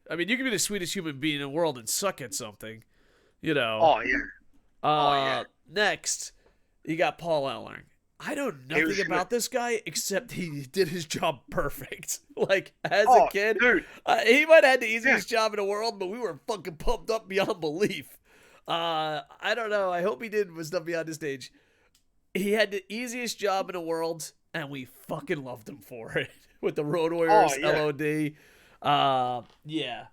I mean, you can be the sweetest human being in the world and suck at something, Oh, yeah. Next, you got Paul Ellering. I know nothing about this guy except he did his job perfect. Like, as a kid, dude. He might have had the easiest job in the world, but we were fucking pumped up beyond belief. I don't know. I hope he was done beyond his stage. He had the easiest job in the world, and we fucking loved him for it. With the Road Warriors, LOD. Yeah.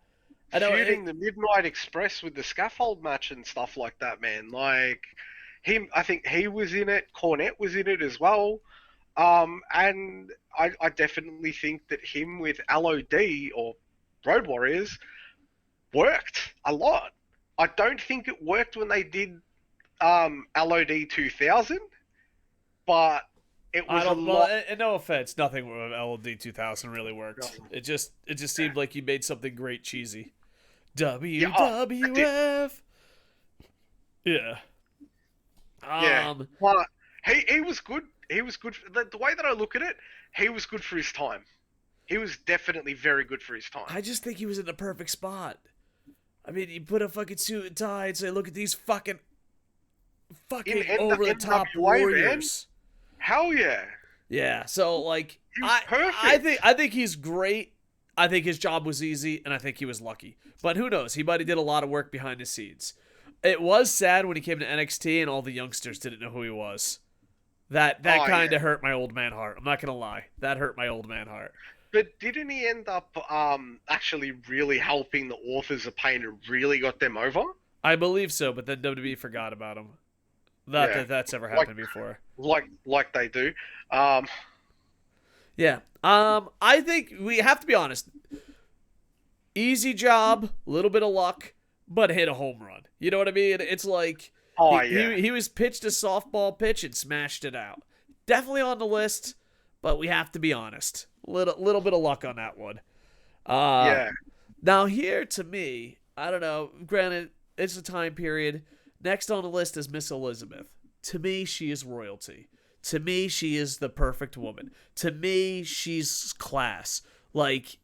Shooting the Midnight Express with the scaffold match and stuff like that, man. Like, I think he was in it. Cornette was in it as well. And I definitely think that him with LOD or Road Warriors worked a lot. I don't think it worked when they did LOD 2000, but it was a lot. And no offense, nothing with LOD 2000 really worked. No. It just seemed like he made something great cheesy. WWF. Yeah. But he was good. He was good. The way that I look at it, he was good for his time. He was definitely very good for his time. I just think he was in the perfect spot. I mean, you put a fucking suit and tie and say, look at these fucking over-the-top warriors. Man. Hell yeah. Yeah, so, like, I think he's great. I think his job was easy, and I think he was lucky. But who knows? He might have did a lot of work behind the scenes. It was sad when he came to NXT and all the youngsters didn't know who he was. That kind of hurt my old man heart. I'm not gonna lie, that hurt my old man heart. But didn't he end up actually really helping the authors of Pain and really got them over? I believe so, but then WWE forgot about him. Not that that's ever happened before. Like they do. Yeah. I think we have to be honest. Easy job, a little bit of luck, but hit a home run. You know what I mean? It's like he was pitched a softball pitch and smashed it out. Definitely on the list, but we have to be honest. Little bit of luck on that one. Now here, to me, I don't know. Granted, it's a time period. Next on the list is Miss Elizabeth. To me, she is royalty. To me, she is the perfect woman. To me, she's class. Like,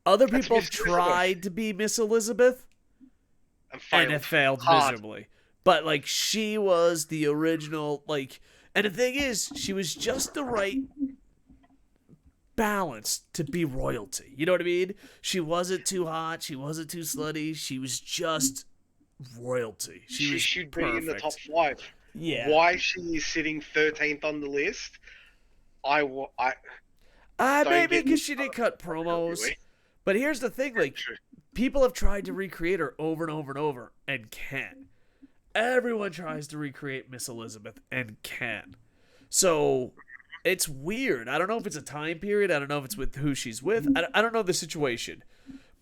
other people have tried to be Miss Elizabeth and have failed miserably. But, like, she was the original, like, and the thing is, she was just the right balance to be royalty. You know what I mean? She wasn't too hot. She wasn't too slutty. She was just royalty. She should be in the top 5. Yeah. Why she is sitting 13th on the list? Maybe because she didn't cut promos. But here's the thing, like, people have tried to recreate her over and over and over and can't. Everyone tries to recreate Miss Elizabeth and can't. So it's weird. I don't know if it's a time period. I don't know if it's with who she's with. I don't know the situation.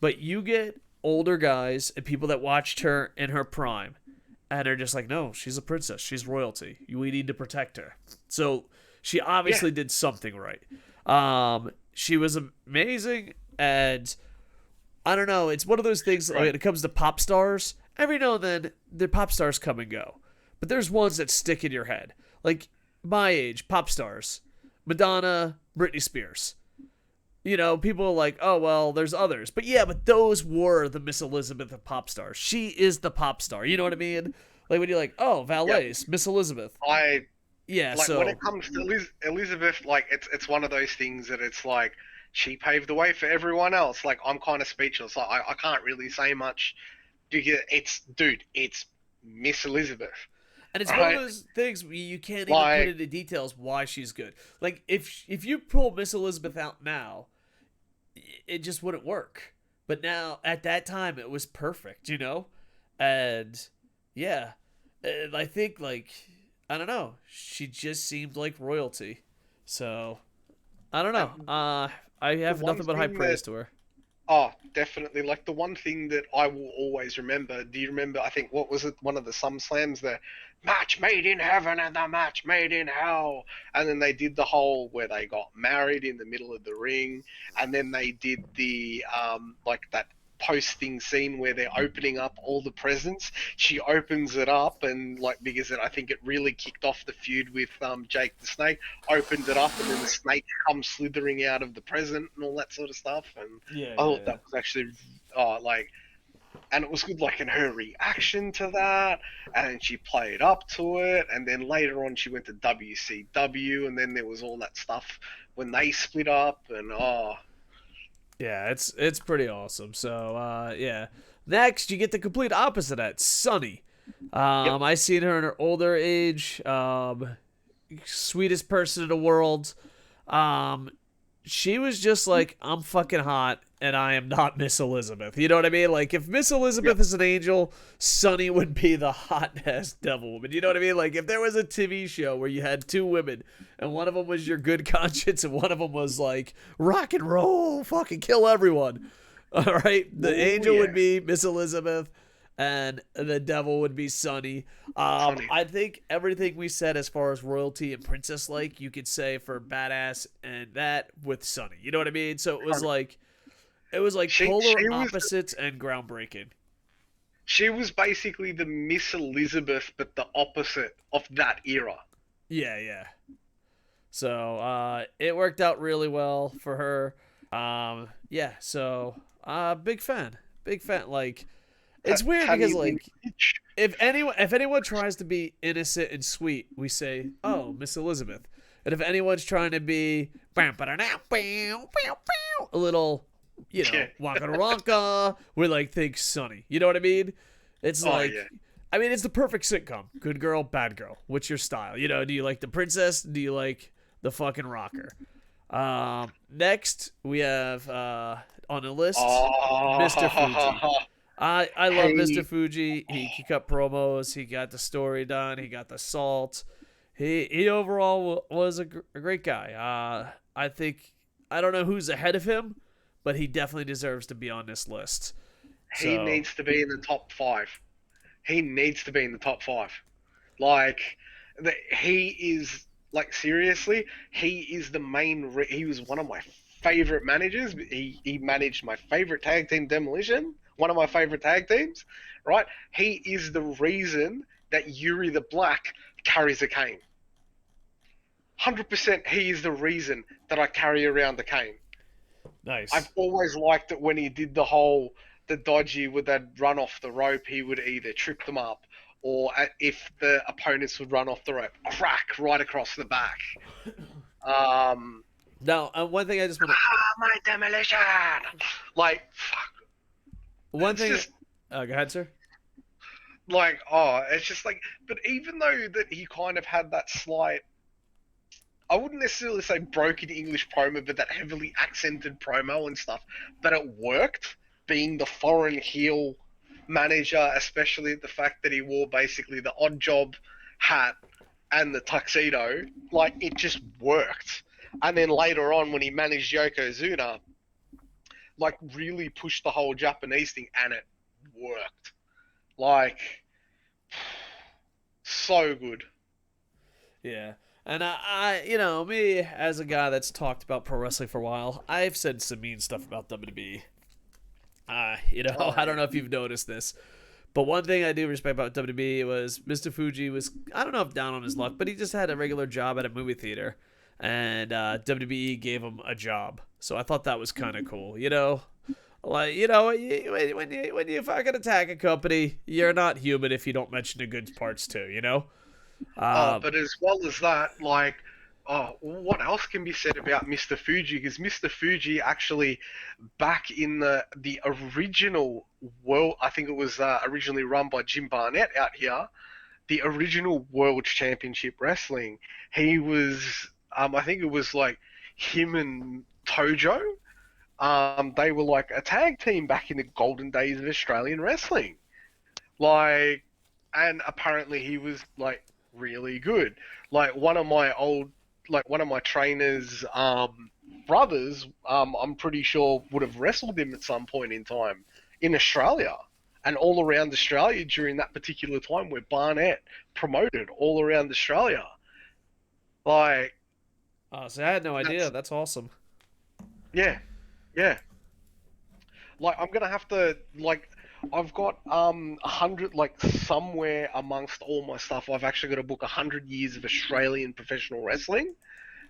But you get older guys and people that watched her in her prime and are just like, no, she's a princess. She's royalty. We need to protect her. So she obviously did something right. She was amazing, and I don't know. It's one of those things when it comes to pop stars. Every now and then, the pop stars come and go. But there's ones that stick in your head. Like, my age, pop stars. Madonna, Britney Spears. You know, people are like, oh, well, there's others. But yeah, but those were the Miss Elizabeth of pop stars. She is the pop star. You know what I mean? Like, when you're like, oh, valets, Miss Elizabeth. When it comes to Elizabeth, like, it's one of those things that it's like, she paved the way for everyone else. Like, I'm kind of speechless. Like, I can't really say much. It's Miss Elizabeth. And it's one of those things where you can't even put into details why she's good. Like, if you pull Miss Elizabeth out now, it just wouldn't work. But now, at that time, it was perfect, you know? And, yeah. And I think, like, I don't know. She just seemed like royalty. So, I don't know. I have nothing but high praise to her. Oh, definitely. Like, the one thing that I will always remember, do you remember, I think, what was it, one of the SummerSlams, the match made in heaven and the match made in hell, and then they did the whole where they got married in the middle of the ring, and then they did the, like, that posting scene where they're opening up all the presents. She opens it up, and, like, because I think it really kicked off the feud with Jake the Snake, opened it up, and then the snake comes slithering out of the present and all that sort of stuff. And I thought that was actually and it was good, like, in her reaction to that, and she played up to it, and then later on she went to WCW, and then there was all that stuff when they split up, and yeah, it's pretty awesome. So, yeah. Next, you get the complete opposite of that, Sunny. I seen her in her older age. Sweetest person in the world. She was just like, I'm fucking hot, and I am not Miss Elizabeth. You know what I mean? Like, if Miss Elizabeth is an angel, Sunny would be the hot-ass devil woman. You know what I mean? Like, if there was a TV show where you had two women, and one of them was your good conscience, and one of them was like, rock and roll, fucking kill everyone. All right? The angel would be Miss Elizabeth, and the devil would be Sunny. I think everything we said as far as royalty and princess-like, you could say for badass and that with Sunny. You know what I mean? So it was like polar opposites and groundbreaking. She was basically the Miss Elizabeth, but the opposite of that era. Yeah. So it worked out really well for her. So big fan. Like, it's weird because, like, if anyone tries to be innocent and sweet, we say, oh, Miss Elizabeth. And if anyone's trying to be a little, you know, wonka wonka, we like think Sunny. You know what I mean? It's I mean, it's the perfect sitcom. Good girl, bad girl. What's your style? You know, do you like the princess? Do you like the fucking rocker? Next, we have on the list, Mr. Fuji. Oh, I love Mr. he, Fuji. He cut promos. He got the story done. He got the salt. He overall was a great guy. I think I don't know who's ahead of him, but he definitely deserves to be on this list. he So needs to be in the top 5. He needs to be in the top 5. Like, he is, like, seriously, he is the main. He was one of my favorite managers. He managed my favorite tag team, Demolition, one of my favorite tag teams, right? He is the reason that Yuri the Black carries a cane. 100% he is the reason that I carry around the cane. nice. I've always liked it when he did the dodgy with that run off the rope. He would either trip them up, or if the opponents would run off the rope, crack right across the back. Now, one thing I just want to My demolition! Like, fuck. one It's thing. just Go ahead, sir. like, it's just like, but even though that he kind of had that slight, I wouldn't necessarily say broken English promo, but that heavily accented promo and stuff, but it worked, being the foreign heel manager, especially the fact that he wore basically the odd job hat and the tuxedo, like, it just worked. And then later on, when he managed Yokozuna, like, really pushed the whole Japanese thing, and it worked. Like, so good. Yeah. And you know, me as a guy that's talked about pro wrestling for a while, I've said some mean stuff about WWE. You know, Oh, I don't know if you've noticed this, but one thing I do respect about WWE was Mr. Fuji was, I don't know if down on his luck, but he just had a regular job at a movie theater, and WWE gave him a job. So I thought that was kind of cool. You know, like, you know, when you fucking attack a company, you're not human if you don't mention the good parts too. You know. But as well as that, like, what else can be said about Mr. Fuji? Because Mr. Fuji actually, back in the original world, I think it was originally run by Jim Barnett out here, the original World Championship Wrestling. He was, I think it was like him and Tojo. They were like a tag team back in the golden days of Australian wrestling. Like, and apparently he was like really good. Like, one of my trainers' brothers, I'm pretty sure would have wrestled him at some point in time in Australia and all around Australia during that particular time where Barnett promoted all around Australia. Like, So I had no idea. That's awesome. yeah, yeah. Like, I'm gonna have to, like, I've got 100, like, somewhere amongst all my stuff, I've actually got a book 100 years of Australian professional wrestling,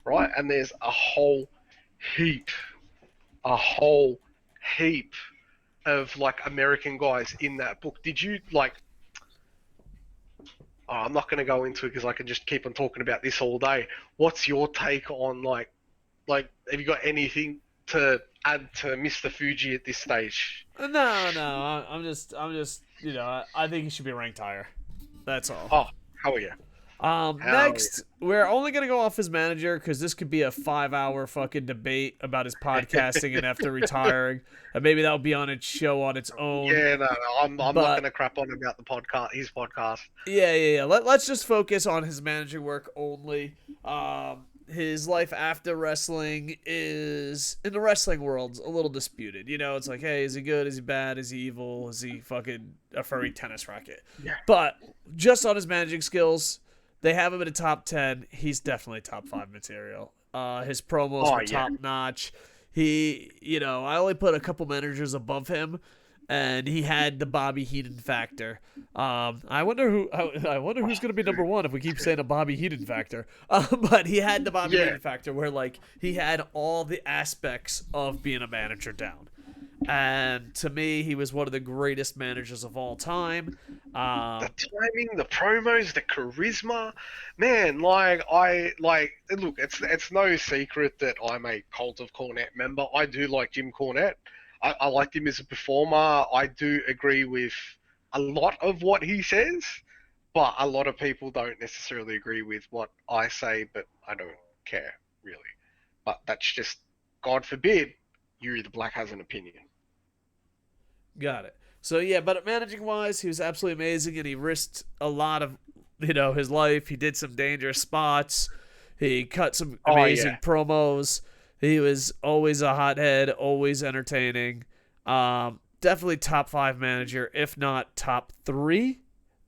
right? And there's heap, a whole heap of, like, American guys in that book. Did you, like, I'm not gonna go into it because I can just keep on talking about this all day. What's your take on, have you got anything to add to Mr. Fuji at this stage? No. I'm just, you know, I think he should be ranked higher. That's all. Oh, how are you? Next, we're only gonna go off his manager because this could be a 5-hour fucking debate about his podcasting and after retiring, and maybe that'll be on its show on its own. Yeah, no, I'm not gonna crap on about the podcast, his podcast. Yeah. Let's just focus on his managing work only. His life after wrestling is, in the wrestling world, a little disputed. You know, it's like, hey, is he good? Is he bad? Is he evil? Is he fucking a furry tennis racket? Yeah. But just on his managing skills, they have him in the top 10. He's definitely top 5 material. His promos were top notch. He, you know, I only put a couple managers above him, and he had the Bobby Heenan factor. I wonder who's going to be number one if we keep saying a Bobby Heenan factor. But he had the Bobby Heenan factor where, like, he had all the aspects of being a manager down. And to me, he was one of the greatest managers of all time. The timing, the promos, the charisma, man. Look, it's no secret that I'm a Cult of Cornette member. I do like Jim Cornette. I liked him as a performer. I do agree with a lot of what he says, but a lot of people don't necessarily agree with what I say, but I don't care, really. But that's just, God forbid, Yuri the Black has an opinion. Got it. So yeah, but managing wise, he was absolutely amazing, and he risked a lot of his life. He did some dangerous spots. He cut some Oh, amazing yeah. promos. He was always a hothead, always entertaining. Definitely top five manager, if not top three.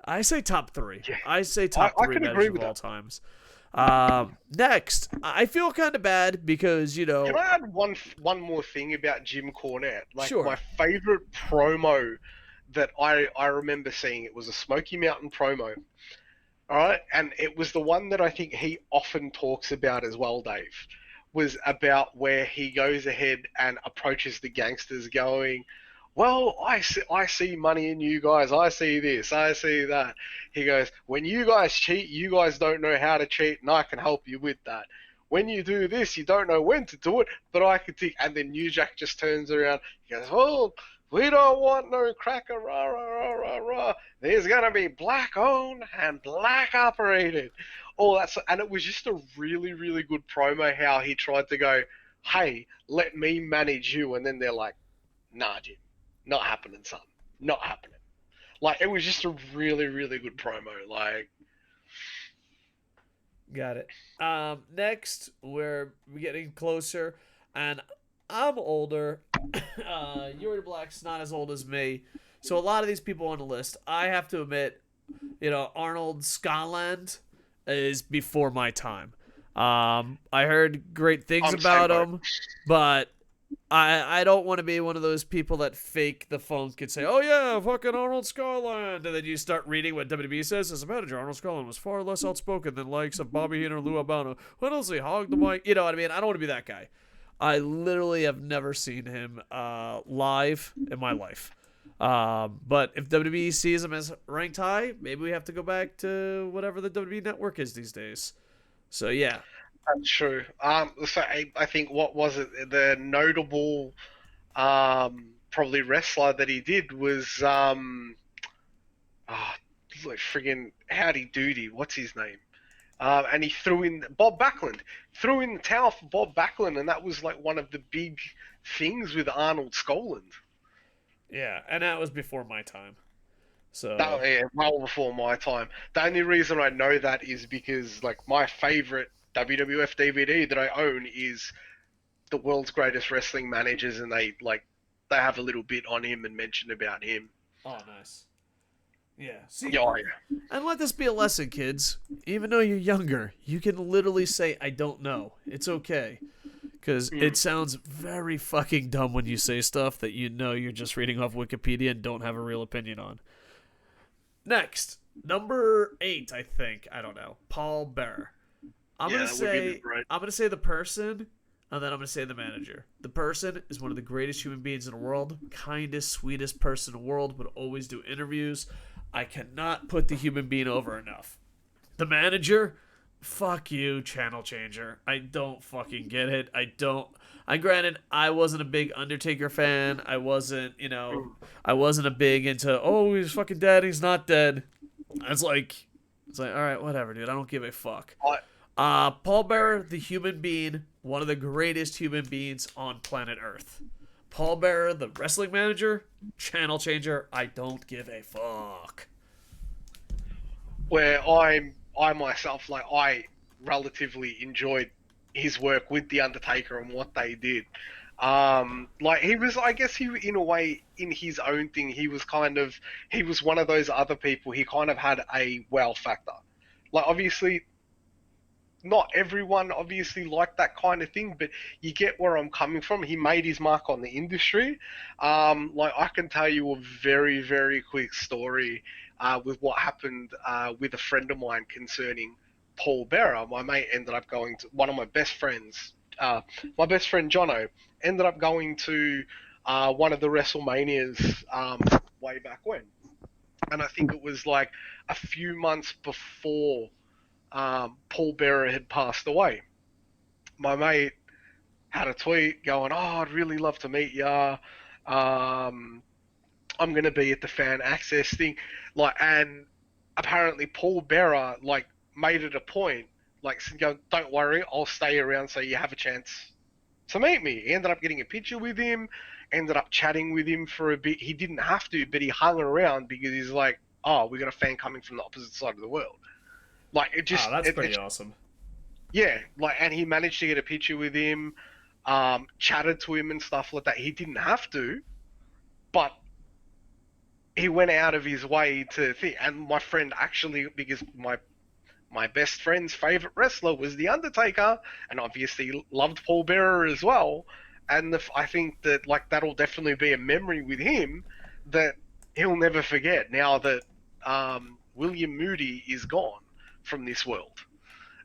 I say top three. Yeah. I say I, top I three can manager agree of with all that. times. Next, I feel kind of bad because Can I add one more thing about Jim Cornette? Like, my sure, favorite promo that I remember seeing, it was a Smoky Mountain promo. All right, and it was the one that I think he often talks about as well, Dave. Was about where he goes ahead and approaches the gangsters, going, "Well, I see money in you guys. I see this. I see that." He goes, "When you guys cheat, you guys don't know how to cheat, and I can help you with that. When you do this, you don't know when to do it, but I can think." And then New Jack just turns around. He goes, "Well, we don't want no cracker, rah rah rah rah rah. There's gonna be black owned and black operated." All that, and it was just a really, really good promo. How he tried to go, "Hey, let me manage you," and then they're like, "Nah, Jim, not happening, son, not happening." Like, it was just a really, really good promo. Like, got it. Next, we're getting closer, and I'm older. Yuri Black's not as old as me, so a lot of these people on the list, I have to admit, Arnold Scotland is before my time. I heard great things I'm same about boat. him, but I don't want to be one of those people that fake the funk and say, "Oh yeah, fucking Arnold Scotland," and then you start reading what WWE says as a manager. Arnold Scotland was far less outspoken than likes of Bobby Heenan or Lou Albano. What else? He hogged the mic. You know what I mean? I don't want to be that guy. I literally have never seen him live in my life. But if WWE sees him as ranked high, maybe we have to go back to whatever the WWE network is these days. So yeah, That's true. So I think, what was it? The notable, probably wrestler that he did was oh, like friggin' Howdy Doody. What's his name? And he threw in Bob Backlund, threw in the towel for Bob Backlund, and that was like one of the big things with Arnold Skoland. yeah, and that was before my time. So That, yeah, well before my time. The only reason I know that is because, like, my favorite WWF DVD that I own is the world's greatest wrestling managers, and they have a little bit on him and mention about him. oh, nice. Yeah. See, Yeah, oh, yeah. and let this be a lesson, kids. Even though you're younger, you can literally say, "I don't know." It's okay. Because it sounds very fucking dumb when you say stuff that you're just reading off Wikipedia and don't have a real opinion on. Next, number 8, I think. I don't know. Paul Bearer. I'm Yeah, gonna that would be say right. I'm gonna say the person, and then I'm gonna say the manager. The person is one of the greatest human beings in the world, kindest, sweetest person in the world, would always do interviews. I cannot put the human being over enough. The manager, fuck you, channel changer. I don't fucking get it. I don't. I granted, I wasn't a big Undertaker fan. I wasn't, I wasn't a big into. Oh, he's fucking dead. He's not dead. It's like, all right, whatever, dude. I don't give a fuck. I, Paul Bearer, the human being, one of the greatest human beings on planet Earth. Paul Bearer, the wrestling manager, channel changer. I don't give a fuck. where I myself, like, I relatively enjoyed his work with the Undertaker and what they did. Like, he was, I guess, he, in a way, in his own thing, he was one of those other people. He kind of had a wow factor. Like, obviously, not everyone obviously liked that kind of thing, but you get where I'm coming from. He made his mark on the industry. Like, I can tell you a very, very quick story with what happened with a friend of mine concerning Paul Bearer. My mate ended up going to one of my best friend Jono, ended up going to one of the WrestleManias way back when. And I think it was like a few months before Paul Bearer had passed away. My mate had a tweet going, "Oh, I'd really love to meet ya. I'm gonna be at the fan access thing, like, and apparently Paul Bearer like made it a point, like, don't worry, I'll stay around so you have a chance to meet me. He ended up getting a picture with him, ended up chatting with him for a bit. He didn't have to, but he hung around because he's like, oh, we got a fan coming from the opposite side of the world. Like, Oh, that's pretty awesome. yeah, like, and he managed to get a picture with him, chatted to him and stuff like that. He didn't have to, but he went out of his way to think. And my friend actually, because my best friend's favorite wrestler was The Undertaker, and obviously loved Paul Bearer as well. And I think that, like, that'll definitely be a memory with him that he'll never forget now that William Moody is gone from this world.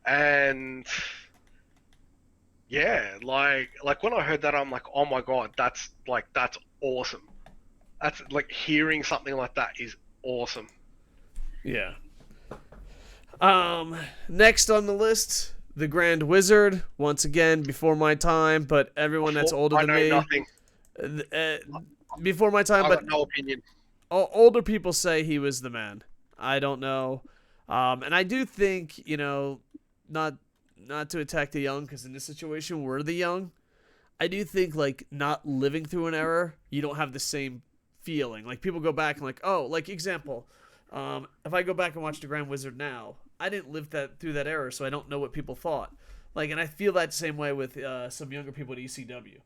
And yeah, like when I heard that, I'm like, oh my god, that's awesome. That's like, hearing something like that is awesome. Yeah. Next on the list, the Grand Wizard. Once again, before my time, but everyone that's older than me. Nothing. Before my time, I but got no opinion. Older people say he was the man. I don't know. And I do think, not to attack the young, because in this situation we're the young. I do think, like, not living through an era, you don't have the same feeling. Like, people go back and, like, oh, like, example, if I go back and watch the Grand Wizard now, I didn't live through that era, so I don't know what people thought. Like, and I feel that same way with some younger people at ECW.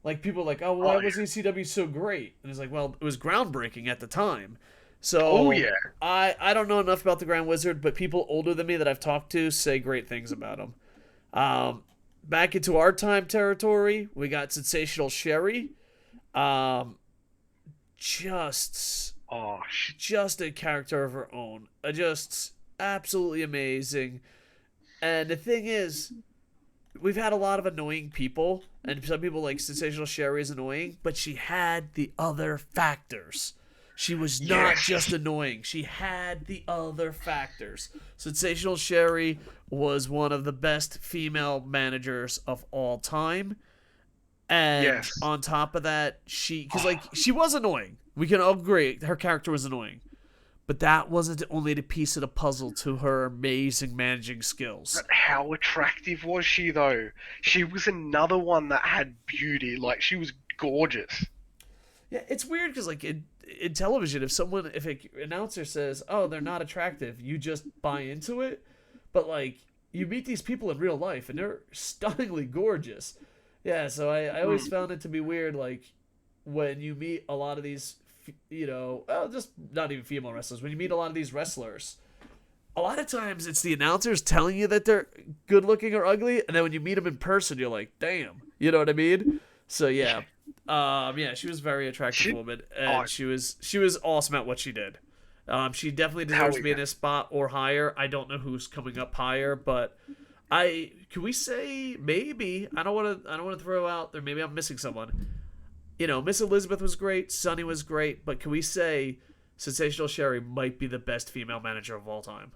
Like, people are like, oh, why was ECW so great? And it's like, well, it was groundbreaking at the time. So, I don't know enough about the Grand Wizard, but people older than me that I've talked to say great things about him. Back into our time territory, we got Sensational Sherry. Just a character of her own. Just absolutely amazing. And the thing is, we've had a lot of annoying people, and some people like Sensational Sherry is annoying, but she had the other factors. She was not just annoying. She had the other factors. Sensational Sherry was one of the best female managers of all time. And on top of that, she was annoying. We can all agree her character was annoying. But that wasn't only the piece of the puzzle to her amazing managing skills. But how attractive was she, though? She was another one that had beauty. Like, she was gorgeous. Yeah, it's weird because, like, in television, if an announcer says, oh, they're not attractive, you just buy into it. But, like, you meet these people in real life, and they're stunningly gorgeous. Yeah, so I always found it to be weird, like, when you meet a lot of these, just not even female wrestlers, when you meet a lot of these wrestlers, a lot of times it's the announcers telling you that they're good looking or ugly, and then when you meet them in person, you're like, damn. You know what I mean? So, yeah. She was a very attractive woman, and she was awesome at what she did. She definitely deserves to be in this spot or higher. I don't know who's coming up higher, but can we say maybe? I don't want to throw out there. Maybe I'm missing someone. Miss Elizabeth was great. Sunny was great, but can we say Sensational Sherry might be the best female manager of all time?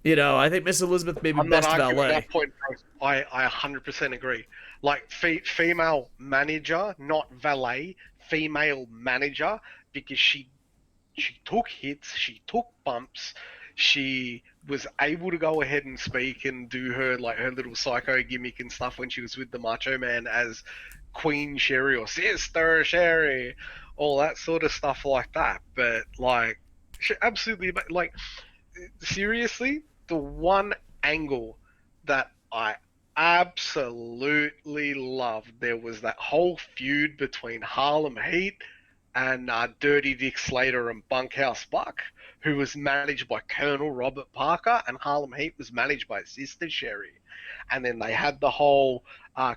I think Miss Elizabeth may be best valet. At that point, I 100% agree. Like, female manager, not valet, female manager, because she took hits, she took bumps, she was able to go ahead and speak and do her little psycho gimmick and stuff when she was with the Macho Man as Queen Sherry or Sister Sherry, all that sort of stuff like that. But, like, she absolutely, like, seriously, the one angle that I absolutely loved, there was that whole feud between Harlem Heat and Dirty Dick Slater and Bunkhouse Buck, who was managed by Colonel Robert Parker, and Harlem Heat was managed by Sister Sherry. And then they had the whole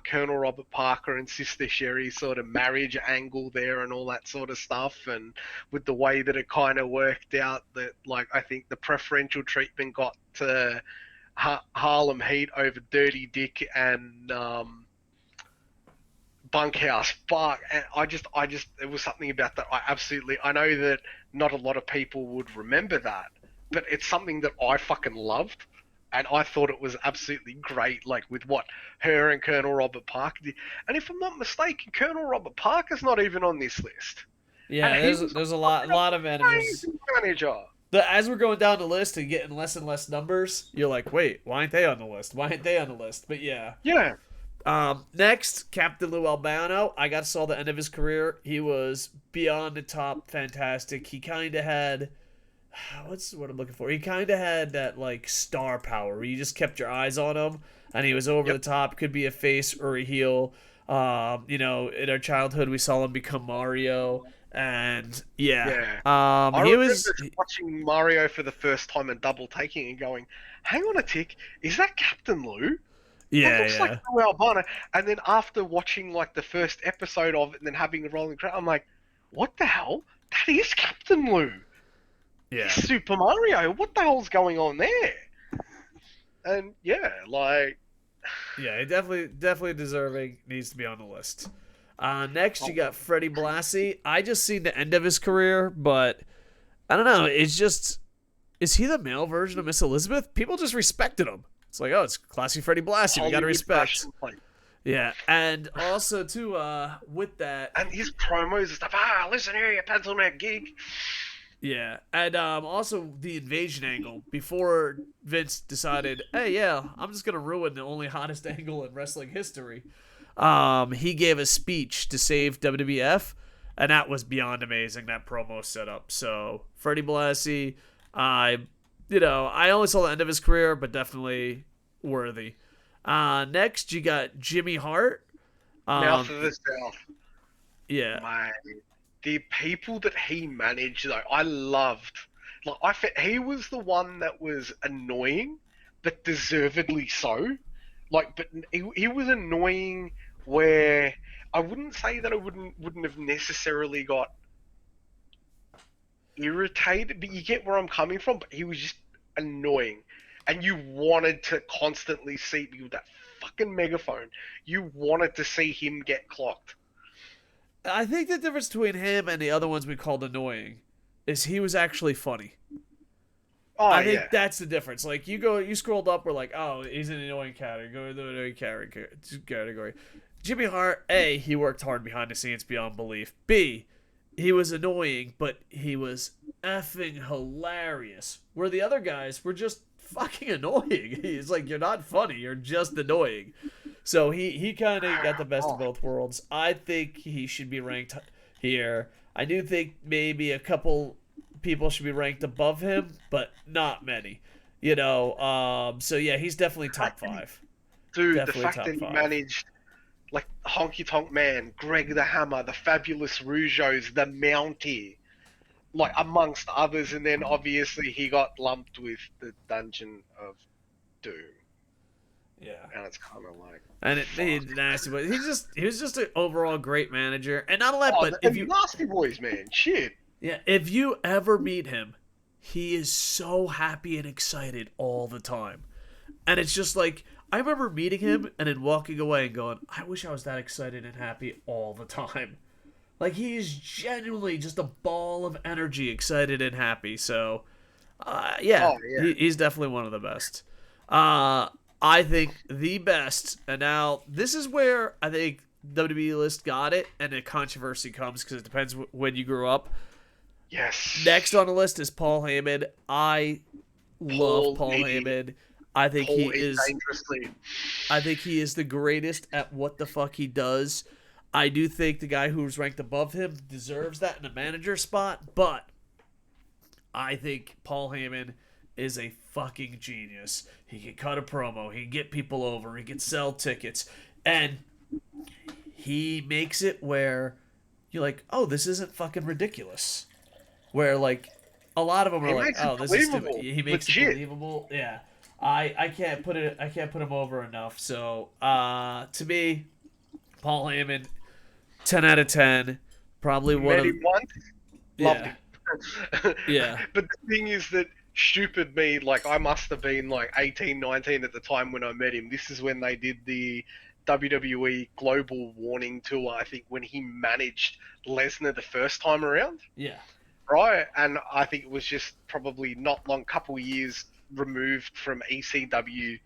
Colonel Robert Parker and Sister Sherry sort of marriage angle there and all that sort of stuff. And with the way that it kind of worked out, that, like, I think the preferential treatment got to Harlem Heat over Dirty Dick and Bunkhouse Buck. And I just, it was something about that. I know that not a lot of people would remember that, but it's something that I fucking loved. And I thought it was absolutely great, like, with what her and Colonel Robert Parker did. And if I'm not mistaken, Colonel Robert Parker's not even on this list. Yeah, he was there's a fucking lot of managers. amazing manager. As we're going down the list and getting less and less numbers, you're like, wait, why aren't they on the list? Why aren't they on the list? But yeah. Yeah. Next, Captain Lou Albano. I got saw the end of his career. He was beyond the top, fantastic. He kind of had, what's what I'm looking for? He kind of had that like star power where you just kept your eyes on him, and he was over the top. Could be a face or a heel. In our childhood, we saw him become Mario, and Yeah. I he remember was. watching Mario for the first time and double taking and going, hang on a tick, is that Captain Lou? That looks like Lou Albano. And then after watching like the first episode of it and then having the rolling credit, I'm like, what the hell? That is Captain Lou. Yeah. He's Super Mario. What the hell's going on there? And yeah, like. Yeah, he definitely deserving. Needs to be on the list. Next, you got Freddie Blassie. I just seen the end of his career, but I don't know. It's just, is he the male version of Miss Elizabeth? People just respected him. It's like, oh, it's classy Freddie Blassie. We gotta respect. Yeah, and also too, with that, and his promos and stuff. Listen here, you pencil neck geek. Yeah, and also the invasion angle. Before Vince decided, hey, yeah, I'm just gonna ruin the only hottest angle in wrestling history. He gave a speech to save WWF, and that was beyond amazing. That promo setup. So Freddie Blassie, I only saw the end of his career, but definitely worthy. Next, you got Jimmy Hart. Mouth of the South. Yeah. The people that he managed, though, I loved. Like, he was the one that was annoying, but deservedly so. Like, but he was annoying where I wouldn't say that I wouldn't have necessarily got irritated, but you get where I'm coming from. But he was just annoying, and you wanted to constantly see with that fucking megaphone. You wanted to see him get clocked. I think the difference between him and the other ones we called annoying is he was actually funny. I think that's the difference. Like you scrolled up, we're like, oh, he's an annoying category. Go to the annoying category. Jimmy Hart, A, he worked hard behind the scenes beyond belief. B, he was annoying, but he was effing hilarious. Where the other guys were just fucking annoying. He's like, you're not funny, you're just annoying. So he kind of got the best of both worlds. I think he should be ranked here. I do think maybe a couple people should be ranked above him, but not many. So yeah, he's definitely top 5. Dude, definitely the fact that he managed like Honky Tonk Man, Greg the Hammer, the Fabulous Rougeos, the Mountie, like amongst others, and then obviously he got lumped with the Dungeon of Doom. Yeah, and it's kind of like, and it nasty, but he was just an overall great manager, and not only that, but if you Nasty Boys, man, shit. Yeah, if you ever meet him, he is so happy and excited all the time, and it's just like I remember meeting him and then walking away and going, I wish I was that excited and happy all the time. Like he's genuinely just a ball of energy, excited and happy. So, he's definitely one of the best. I think the best, and now this is where I think WWE list got it, and the controversy comes because it depends when you grew up. Yes. Next on the list is Paul Heyman. I love Paul Heyman. I think he is dangerously. I think he is the greatest at what the fuck he does. I do think the guy who's ranked above him deserves that in a manager spot, but I think Paul Heyman is a fucking genius. He can cut a promo, he can get people over, he can sell tickets, and he makes it where you're like, oh, this isn't fucking ridiculous. Where like a lot of them are like, oh, this is stupid. He makes it believable. Yeah. I can't put him over enough. So to me, Paul Heyman, 10 out of 10. Probably one of him once. Loved him. Yeah. But the thing is that stupid me, like I must have been like 18, 19 at the time when I met him. This is when they did the WWE Global Warning Tour, I think, when he managed Lesnar the first time around. Yeah. Right? And I think it was just probably not long, couple of years removed from ECW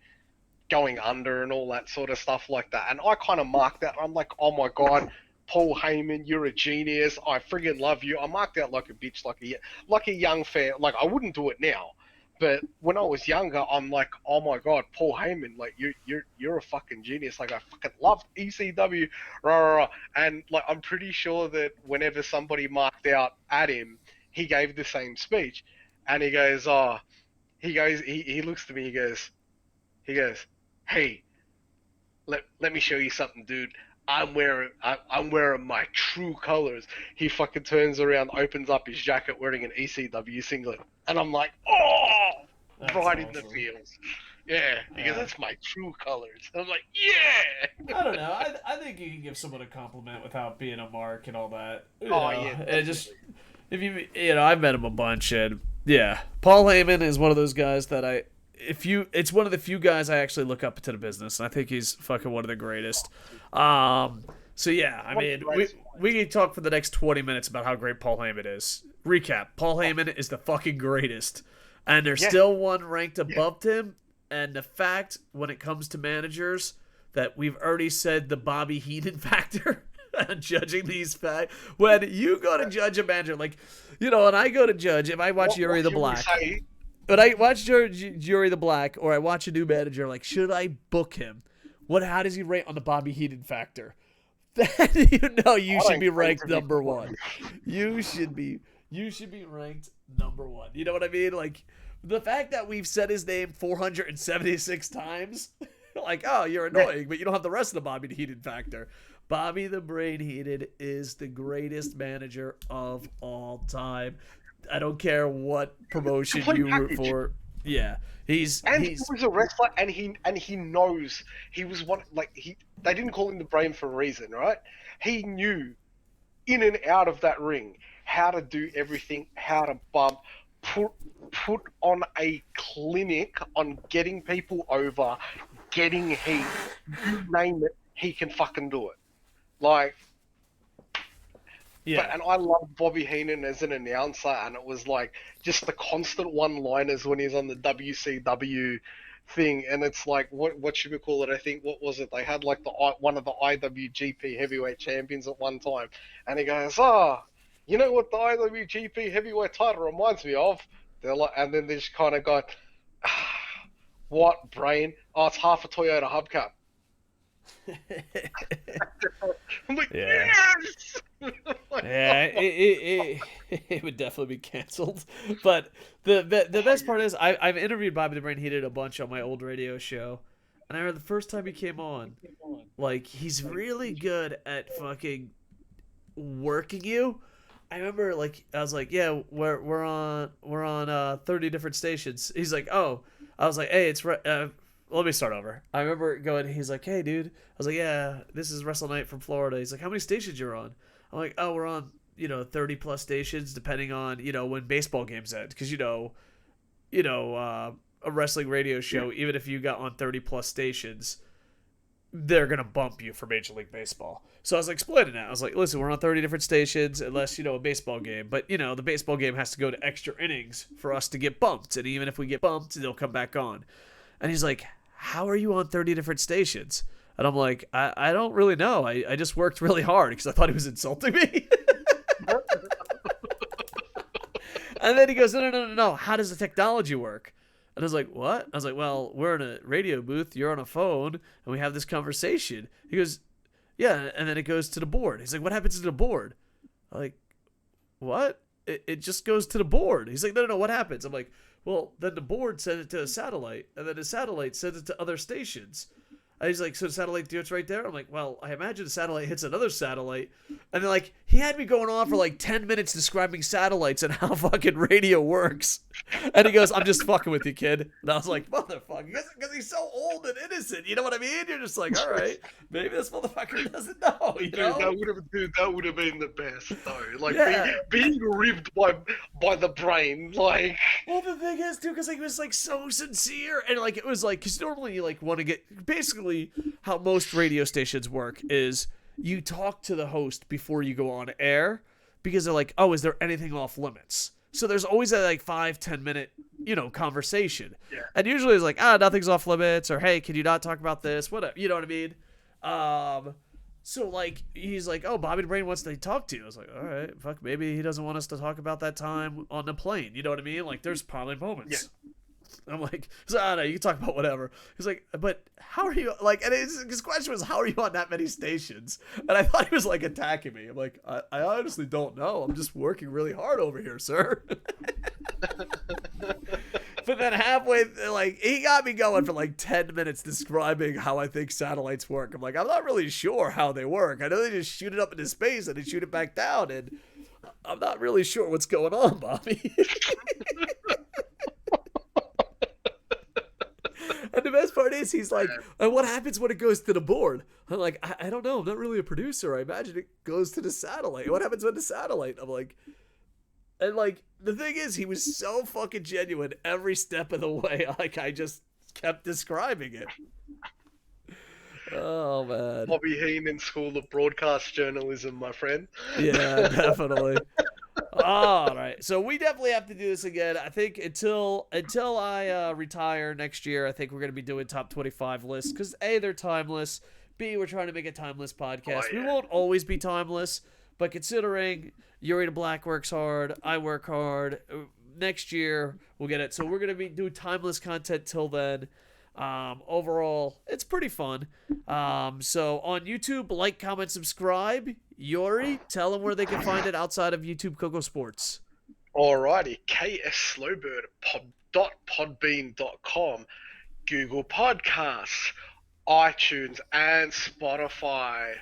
going under and all that sort of stuff like that. And I kind of marked that. I'm like, oh my God, Paul Heyman, you're a genius. I friggin' love you. I marked out like a bitch, like a young fan. Like, I wouldn't do it now. But when I was younger, I'm like, oh my god, Paul Heyman, like you're a fucking genius. Like, I fucking love ECW, rah, rah, rah. And like, I'm pretty sure that whenever somebody marked out at him, he gave the same speech, and he goes, he looks to me, he goes, hey, let me show you something, dude. I'm wearing my true colors. He fucking turns around, opens up his jacket, wearing an ECW singlet, and I'm like, oh, That's right awesome. in the feels. Yeah, because that's my true colors. And I'm like, yeah. I don't know. I think you can give someone a compliment without being a mark and all that. Yeah. It just, if I've met him a bunch, and yeah, Paul Heyman is one of those guys that it's one of the few guys I actually look up to the business, and I think he's fucking one of the greatest. So yeah, I mean, we can talk for the next 20 minutes about how great Paul Heyman is. Recap: Paul Heyman is the fucking greatest, and there's still one ranked above him. And the fact, when it comes to managers, that we've already said the Bobby Heenan factor. Judging these facts, when you go to judge a manager, like, and I go to judge, if I watch Yuri the Black. But I watch Yuri the Black, or I watch a new manager, like, should I book him? How does he rate on the Bobby Heenan factor? Then you should be ranked number one. You should be ranked number one. You know what I mean? Like, the fact that we've said his name 476 times, like, oh, you're annoying, but you don't have the rest of the Bobby Heenan factor. Bobby the Brain Heenan is the greatest manager of all time. I don't care what promotion you root for. Yeah, he was a wrestler, and he knows he was one. Like, they didn't call him the Brain for a reason, right? He knew in and out of that ring how to do everything, how to bump, put on a clinic on getting people over, getting heat. You name it, he can fucking do it. Like. Yeah. And I love Bobby Heenan as an announcer, and it was like just the constant one-liners when he's on the WCW thing, and it's like, what should we call it? I think, what was it? They had like one of the IWGP heavyweight champions at one time, and he goes, you know what the IWGP heavyweight title reminds me of? They're like, and then they just kind of go, what, Brain? Oh, it's half a Toyota hubcap. I'm like, yes! Yeah, it would definitely be canceled. But the best part is I've interviewed Bobby the Brain Heenan a bunch on my old radio show, and I remember the first time he came on, like, he's really good at fucking working you. I remember, like, I was like, yeah, we're on 30 different stations. He's like, oh, I was like, hey, let me start over. I remember going, he's like, hey, dude. I was like, yeah, this is Wrestle Night from Florida. He's like, how many stations you're on? I'm like, oh, we're on, 30 plus stations, depending on, when baseball games end. Because, a wrestling radio show, even if you got on 30 plus stations, they're going to bump you for Major League Baseball. So I was explaining that. I was like, listen, we're on 30 different stations, unless, a baseball game. But, the baseball game has to go to extra innings for us to get bumped. And even if we get bumped, they'll come back on. And he's like, how are you on 30 different stations? And I'm like, I don't really know. I just worked really hard because I thought he was insulting me. And then he goes, no. How does the technology work? And I was like, what? I was like, well, we're in a radio booth. You're on a phone. And we have this conversation. He goes, yeah. And then it goes to the board. He's like, what happens to the board? I'm like, what? It just goes to the board. He's like, no. What happens? I'm like, well, then the board sends it to a satellite, and then the satellite sends it to other stations. And he's like, so the satellite gets right there? I'm like, well, I imagine the satellite hits another satellite. And then, like, he had me going on for like 10 minutes describing satellites and how fucking radio works. And he goes, I'm just fucking with you, kid. And I was like, motherfucker, because he's so old and innocent. You know what I mean? You're just like, all right, maybe this motherfucker doesn't know. Dude, that would have been the best, though. Like, being ribbed by the Brain, like. Well, the thing is, too, because he was like so sincere, and like it was like, because normally you like want to get, basically how most radio stations work is you talk to the host before you go on air, because they're like, oh, is there anything off limits? So there's always a like 5-10 minute, conversation. Yeah. And usually it's like, nothing's off limits, or hey, can you not talk about this? Whatever. You know what I mean? So, like, he's like, oh, Bobby the Brain wants to talk to you. I was like, all right, fuck, maybe he doesn't want us to talk about that time on the plane. You know what I mean? Like, there's probably moments. Yeah. I'm like, so, I don't know, you can talk about whatever. He's like, but how are you, like, and his question was, how are you on that many stations? And I thought he was, like, attacking me. I'm like, I honestly don't know. I'm just working really hard over here, sir. But then halfway, like, he got me going for like 10 minutes describing how I think satellites work. I'm like, I'm not really sure how they work. I know they just shoot it up into space and they shoot it back down, and I'm not really sure what's going on, Bobby. And the best part is, he's like, and what happens when it goes to the board? I'm like, I don't know. I'm not really a producer. I imagine it goes to the satellite. What happens with the satellite? I'm like, and like, the thing is, he was so fucking genuine every step of the way. Like, I just kept describing it. Oh, man. Bobby Heenan School of Broadcast Journalism, my friend. Yeah, definitely. All right. So we definitely have to do this again. I think until I retire next year, I think we're going to be doing top 25 lists. Because A, they're timeless. B, we're trying to make a timeless podcast. We won't always be timeless. But considering Yuri the Black works hard, I work hard, next year we'll get it. So we're going to be doing timeless content till then. Overall, it's pretty fun. So on YouTube, like, comment, subscribe. Yuri, tell them where they can find it outside of YouTube KocoSports. Alrighty, kslowbird.podbean.com, Google Podcasts, iTunes, and Spotify.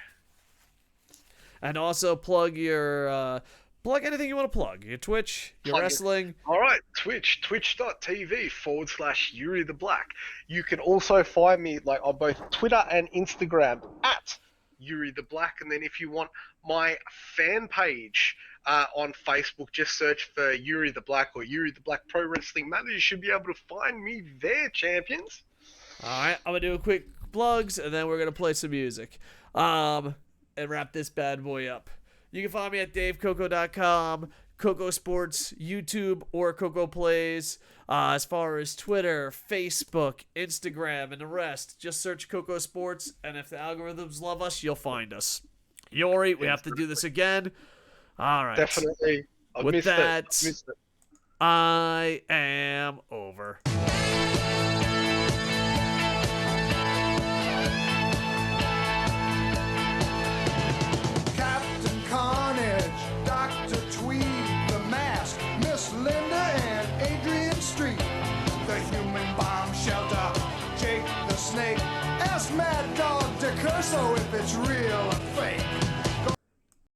And also plug your plug anything you want to plug. Your Twitch, your wrestling. All right, twitch.tv/Yuri the Black. You can also find me like on both Twitter and Instagram at Yuri the Black. And then if you want my fan page on Facebook, just search for Yuri the Black or Yuri the Black Pro Wrestling Manager. You should be able to find me there, champions. All right, I'm going to do a quick plugs, and then we're going to play some music. And wrap this bad boy up. You can find me at DaveKoco.com, KocoSports, YouTube, or Koco Plays. As far as Twitter, Facebook, Instagram, and the rest, just search KocoSports, and if the algorithms love us, you'll find us. Yuri, we have to do this again. All right. Definitely. With that, I am over. Ask Mad Dog DeCurso if it's real or fake.